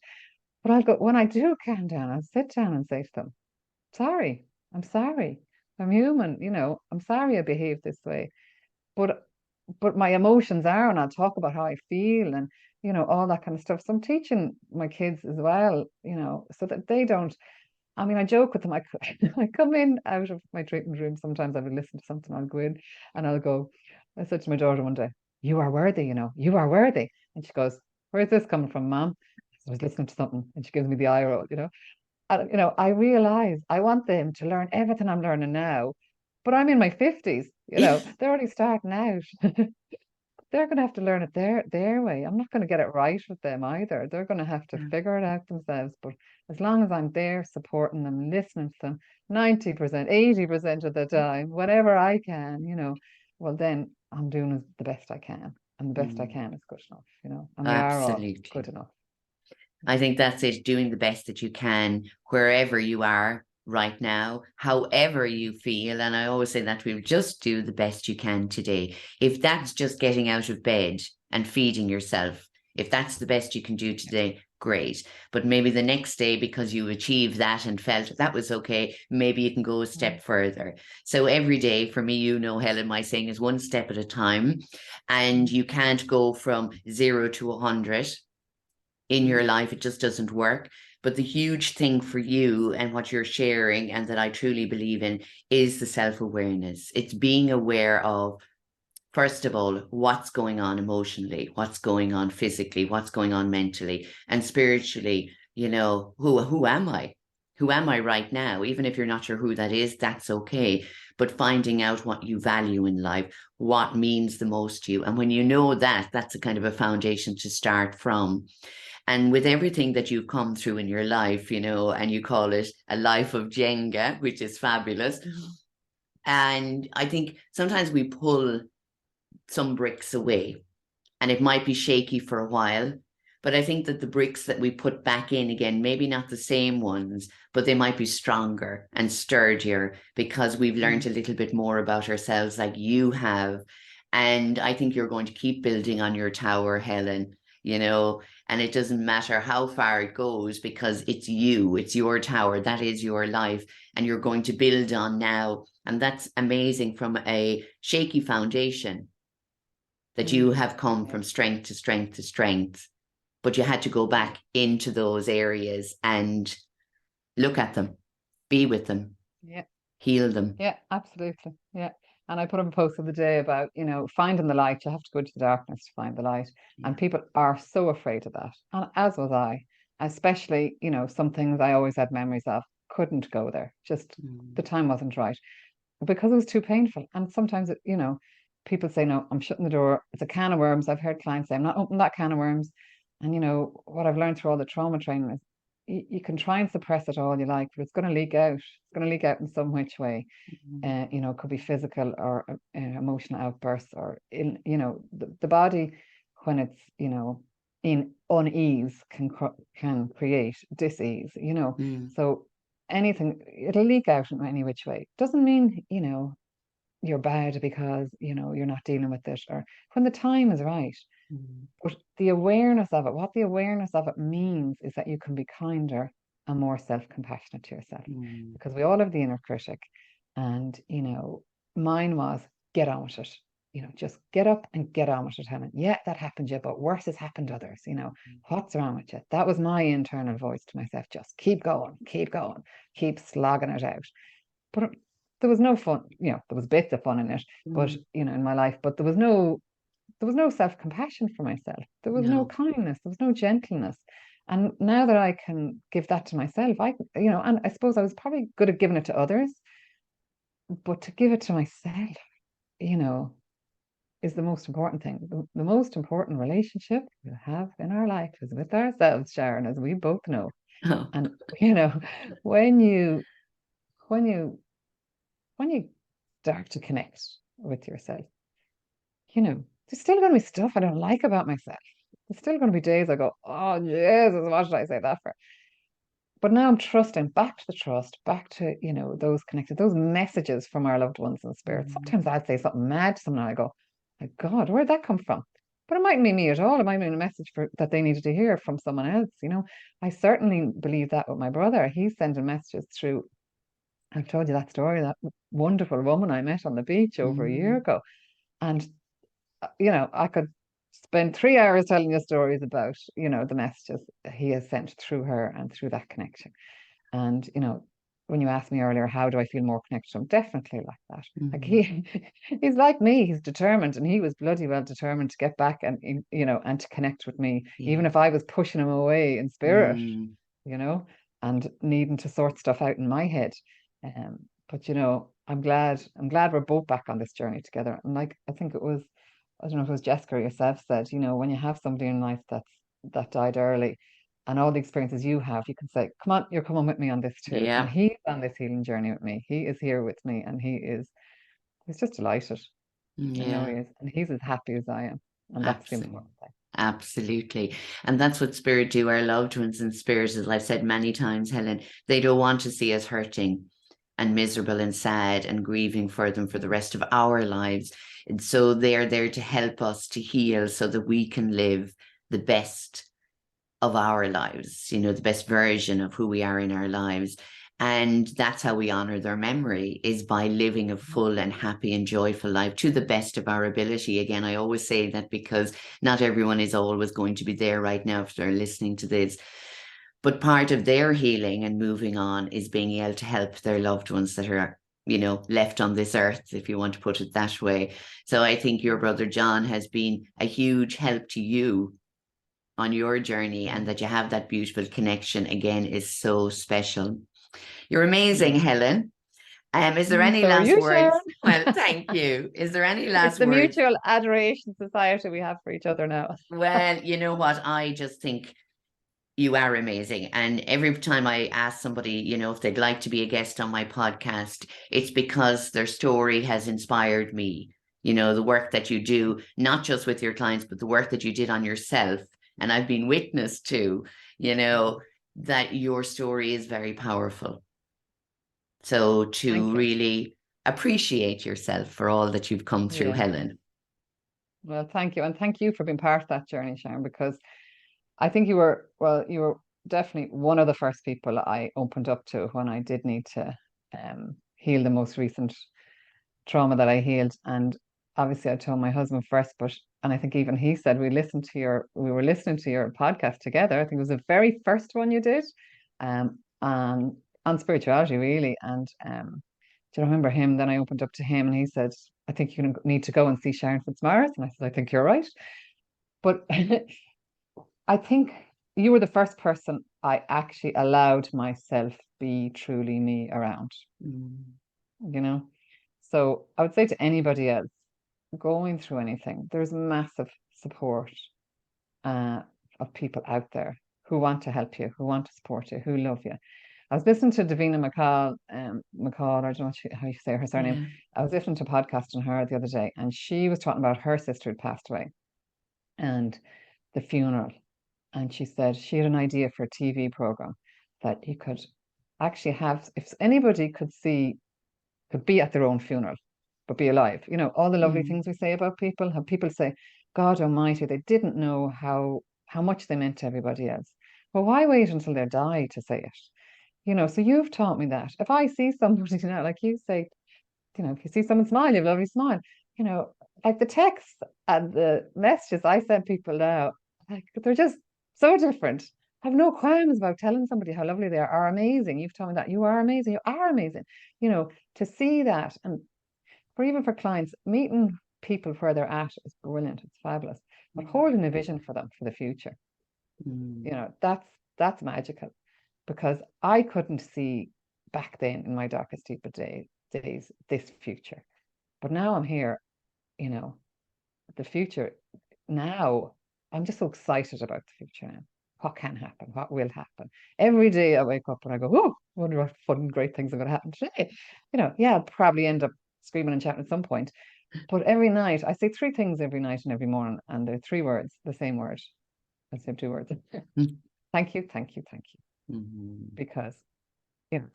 But I'll go, when I do calm down, I'll sit down and say to them, sorry, I'm sorry. I'm human, I'm sorry I behaved this way. But my emotions are, and I'll talk about how I feel and all that kind of stuff. So I'm teaching my kids as well, so that they don't. I mean, I joke with them. I come in out of my treatment room. Sometimes I would listen to something. I'll go in and I'll go. I said to my daughter one day, "You are worthy. You are worthy." And she goes, "Where's this coming from, Mom?" I was listening to something, and she gives me the eye roll. And I realize I want them to learn everything I'm learning now, but I'm in my 50s. They're only starting out. They're going to have to learn it their way. I'm not going to get it right with them either. They're going to have to mm. figure it out themselves. But as long as I'm there supporting them, listening to them 90%, 80% of the time, whenever I can, well, then I'm doing the best I can. And the best I Mm. can is good enough, and we are all Absolutely. good enough. I think that's it, doing the best that you can wherever you are right now, however you feel. And I always say that we just do the best you can today. If that's just getting out of bed and feeding yourself, if that's the best you can do today, great. But maybe the next day, because you achieved that and felt that was okay, maybe you can go a Mm. step further. So every day for me, Helen, my saying is one step at a time. And Mm. you can't go from 0 to 100 in your Mm. life. It just doesn't work. But the huge thing for you and what you're sharing, and that I truly believe in, is the self awareness. It's being aware of, first of all, what's going on emotionally, what's going on physically, what's going on mentally and spiritually. Who am I? Who am I right now? Even if you're not sure who that is, that's okay. But finding out what you value in life, what means the most to you. And when you know that, that's a kind of a foundation to start from. And with everything that you've come through in your life, you know, and you call it a life of Jenga, which is fabulous. And I think sometimes we pull some bricks away and it might be shaky for a while. But I think that the bricks that we put back in again, maybe not the same ones, but they might be stronger and sturdier because we've learned a little bit more about ourselves, like you have. And I think you're going to keep building on your tower, Helen, you know, and it doesn't matter how far it goes because it's you, it's your tower, that is your life, and you're going to build on now. And that's amazing from a shaky foundation that you have come from strength to strength to strength, but you had to go back into those areas and look at them, be with them, heal them. Yeah, absolutely. Yeah. And I put up a post of the day about, you know, finding the light. You have to go into the darkness to find the light. And people are so afraid of that. And as was I, especially, you know, some things I always had memories of, couldn't go there. Just the time wasn't right because it was too painful. And sometimes, you know, people say, no, I'm shutting the door. It's a can of worms. I've heard clients say, I'm not opening that can of worms. And, you know, what I've learned through all the trauma training is you can try and suppress it all you like, but it's going to leak out. It's going to leak out in some which way. You know, it could be physical or emotional outbursts, or you know, the body when it's, you know, in unease can create dis-ease. You know, so anything, it'll leak out in any which way. Doesn't mean, you know, you're bad because, you know, you're not dealing with it or when the time is right. But the awareness of it, what the awareness of it means is that you can be kinder and more self-compassionate to yourself because we all have the inner critic. And, you know, mine was get on with it. You know, just get up and get on with it, Helen. Yeah, that happened, yeah, but worse has happened to others. You know, what's wrong with you? That was my internal voice to myself. Just keep going, keep slogging it out. But there was no fun. You know, there was bits of fun in it, but, you know, in my life, but there was no self-compassion for myself. There was no kindness. There was no gentleness. And now that I can give that to myself, you know, and I suppose I was probably good at giving it to others, but to give it to myself, you know, is the most important thing. The most important relationship we have in our life is with ourselves, Sharon, as we both know. And, you know, when you start to connect with yourself, you know, there's still going to be stuff I don't like about myself. There's still going to be days I go, oh, Jesus, what did I say that for? But now I'm trusting, back to the trust, back to, you know, those connected, those messages from our loved ones in spirit. Sometimes I'd say something mad to someone, I go, my God, where'd that come from? But it mightn't be me at all. It might be a message that they needed to hear from someone else. You know, I certainly believe that with my brother. He's sending messages through. I've told you that story, that wonderful woman I met on the beach over a year ago. And you know, I could spend 3 hours telling you stories about, you know, the messages he has sent through her and through that connection. And, you know, when you asked me earlier, how do I feel more connected to him? Definitely like that. Like he's like me, he's determined, and he was bloody well determined to get back and, you know, and to connect with me, even if I was pushing him away in spirit, you know, and needing to sort stuff out in my head. But, you know, I'm glad we're both back on this journey together. And like, I think it was, I don't know if it was Jessica or yourself said, you know, when you have somebody in life that died early and all the experiences you have, you can say, come on, you're coming with me on this too. Yeah. And he's on this healing journey with me. He is here with me and he's just delighted. Yeah. I know he is. And he's as happy as I am. And that's the important thing. Absolutely. And that's what spirit do. Our loved ones in spirit, as I've said many times, Helen, they don't want to see us hurting and miserable and sad and grieving for them for the rest of our lives. And so they're there to help us to heal so that we can live the best of our lives, you know, the best version of who we are in our lives. And that's how we honor their memory, is by living a full and happy and joyful life to the best of our ability. Again, I always say that because not everyone is always going to be there right now if they're listening to this. But part of their healing and moving on is being able to help their loved ones that are, you know, left on this earth, if you want to put it that way. So I think your brother John has been a huge help to you on your journey, and that you have that beautiful connection again is so special. You're amazing, Helen. Is there any last words? Sharon? Well, thank you. Is there any last It's the words? mutual adoration society we have for each other now. Well, you know what? I just think You are amazing. And every time I ask somebody, if they'd like to be a guest on my podcast, it's because their story has inspired me. The work that you do, not just with your clients, but the work that you did on yourself. And I've been witness to, that your story is very powerful. So to really appreciate yourself for all that you've come through, Helen. Well, thank you. And thank you for being part of that journey, Sharon, because I think you were definitely one of the first people I opened up to when I did need to heal the most recent trauma that I healed. And obviously I told my husband first, and I think even he said we were listening to your podcast together. I think it was the very first one you did, on spirituality, really. And do you remember him? Then I opened up to him and he said, I think you need to go and see Sharon Fitzmaurice. And I said, I think you're right. But I think you were the first person I actually allowed myself be truly me around, So I would say to anybody else going through anything, there's massive support of people out there who want to help you, who want to support you, who love you. I was listening to Davina McCall, I don't know how you say her surname. Yeah. I was listening to a podcast on her the other day, and she was talking about her sister who passed away and the funeral. And she said she had an idea for a TV program that you could actually have, if anybody could be at their own funeral, but be alive. All the lovely things we say about people, have people say, God Almighty, they didn't know how much they meant to everybody else. Well, why wait until they die to say it? So you've taught me that. If I see somebody, like you say, if you see someone smile, you have a lovely smile. Like the texts and the messages I send people now, like they're just so different. I have no qualms about telling somebody how lovely they are amazing. You've told me that you are amazing. You are amazing. To see that, and even for clients, meeting people where they're at is brilliant. It's fabulous. But holding a vision for them for the future, that's magical. Because I couldn't see back then in my darkest, deepest days this future. But now I'm here, the future. Now I'm just so excited about the future now. What can happen? What will happen? Every day I wake up and I go, oh, I wonder what fun, great things are going to happen today. I'll probably end up screaming and shouting at some point. But every night, I say 3 things every night and every morning, and they're 3 words, the same word. I say 2 words. Thank you, thank you, thank you. Because,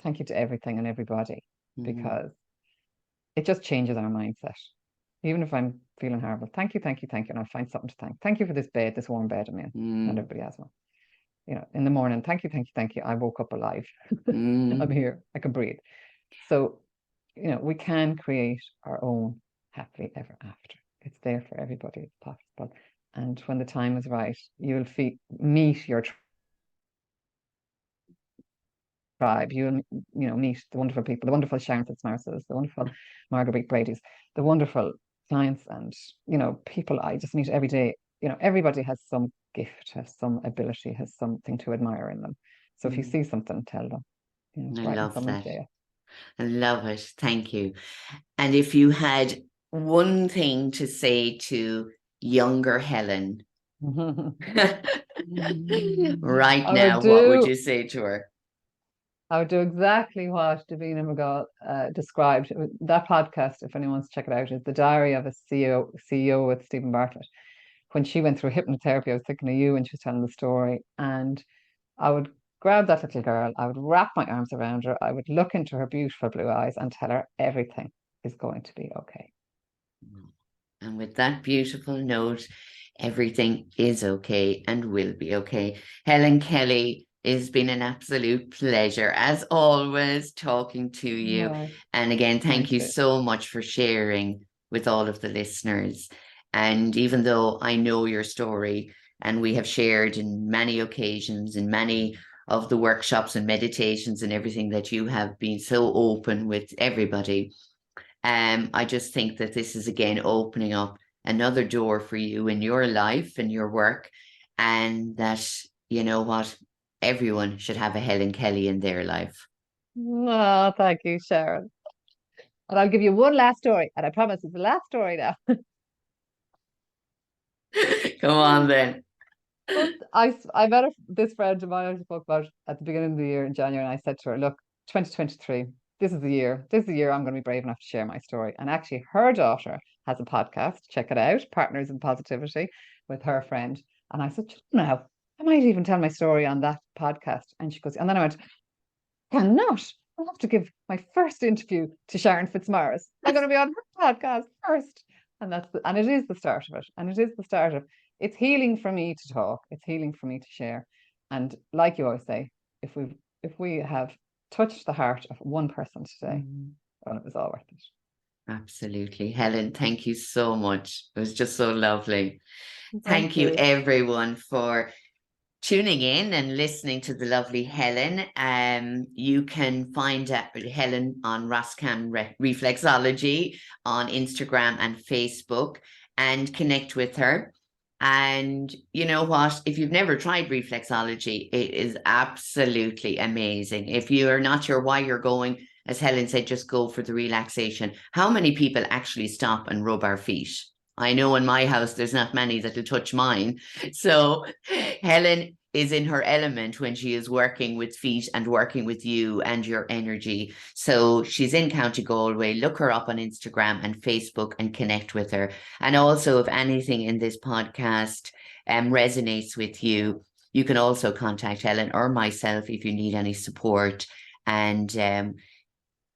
thank you to everything and everybody, because it just changes our mindset. Even if I'm feeling horrible, thank you, thank you, thank you, and I'll find something to thank. Thank you for this bed, this warm bed I'm in. Not everybody has one. In the morning, thank you, thank you, thank you. I woke up alive. I'm here. I can breathe. So, we can create our own happily ever after. It's there for everybody. It's possible. And when the time is right, you'll meet your tribe. You'll meet the wonderful people, the wonderful Sharon Fitzmaurice's, the wonderful Marguerite Brady's, the wonderful clients, and people I just meet every day. Everybody has some gift, has some ability, has something to admire in them. So if you see something, tell them. I love that. I love it. Thank you. And if you had one thing to say to younger Helen right now, what would you say to her? I would do exactly what Davina McCall described. That podcast, if anyone wants to check it out, is The Diary of a CEO with Stephen Bartlett. When she went through hypnotherapy, I was thinking of you when she was telling the story. And I would grab that little girl, I would wrap my arms around her, I would look into her beautiful blue eyes and tell her everything is going to be okay. And with that beautiful note, everything is okay and will be okay. Helen Kelly, it's been an absolute pleasure, as always, talking to you. No, and again, thank you so much for sharing with all of the listeners. And even though I know your story, and we have shared in many occasions, in many of the workshops and meditations and everything that you have been so open with everybody, I just think that this is again opening up another door for you in your life and your work, and that, you know what, everyone should have a Helen Kelly in their life. Oh, thank you, Sharon. And I'll give you one last story, and I promise it's the last story now. Come on then. But this friend of mine I spoke about at the beginning of the year in January, and I said to her, look, 2023, this is the year. This is the year I'm going to be brave enough to share my story. And actually, her daughter has a podcast. Check it out, Partners in Positivity, with her friend. And I said, no, I might even tell my story on that podcast. And she goes, and then I went, cannot. I'll have to give my first interview to Sharon Fitzmaurice. I'm going to be on her podcast first. And it is the start of it. And it is the start of it's healing for me to talk. It's healing for me to share. And like you always say, if we have touched the heart of one person today, well, it was all worth it. Absolutely. Helen, thank you so much. It was just so lovely. Thank Thank you, you. everyone, for tuning in and listening to the lovely Helen. You can find Helen on Roscam Reflexology on Instagram and Facebook and connect with her. And you know what? If you've never tried reflexology, it is absolutely amazing. If you are not sure why you're going, as Helen said, just go for the relaxation. How many people actually stop and rub our feet? I know in my house, there's not many that will touch mine. So Helen is in her element when she is working with feet and working with you and your energy. So she's in County Galway. Look her up on Instagram and Facebook and connect with her. And also, if anything in this podcast resonates with you, you can also contact Helen or myself if you need any support. And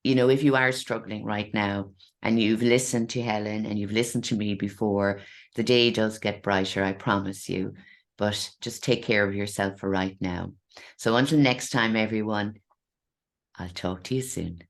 if you are struggling right now and you've listened to Helen and you've listened to me before, the day does get brighter, I promise you. But just take care of yourself for right now. So until next time, everyone, I'll talk to you soon.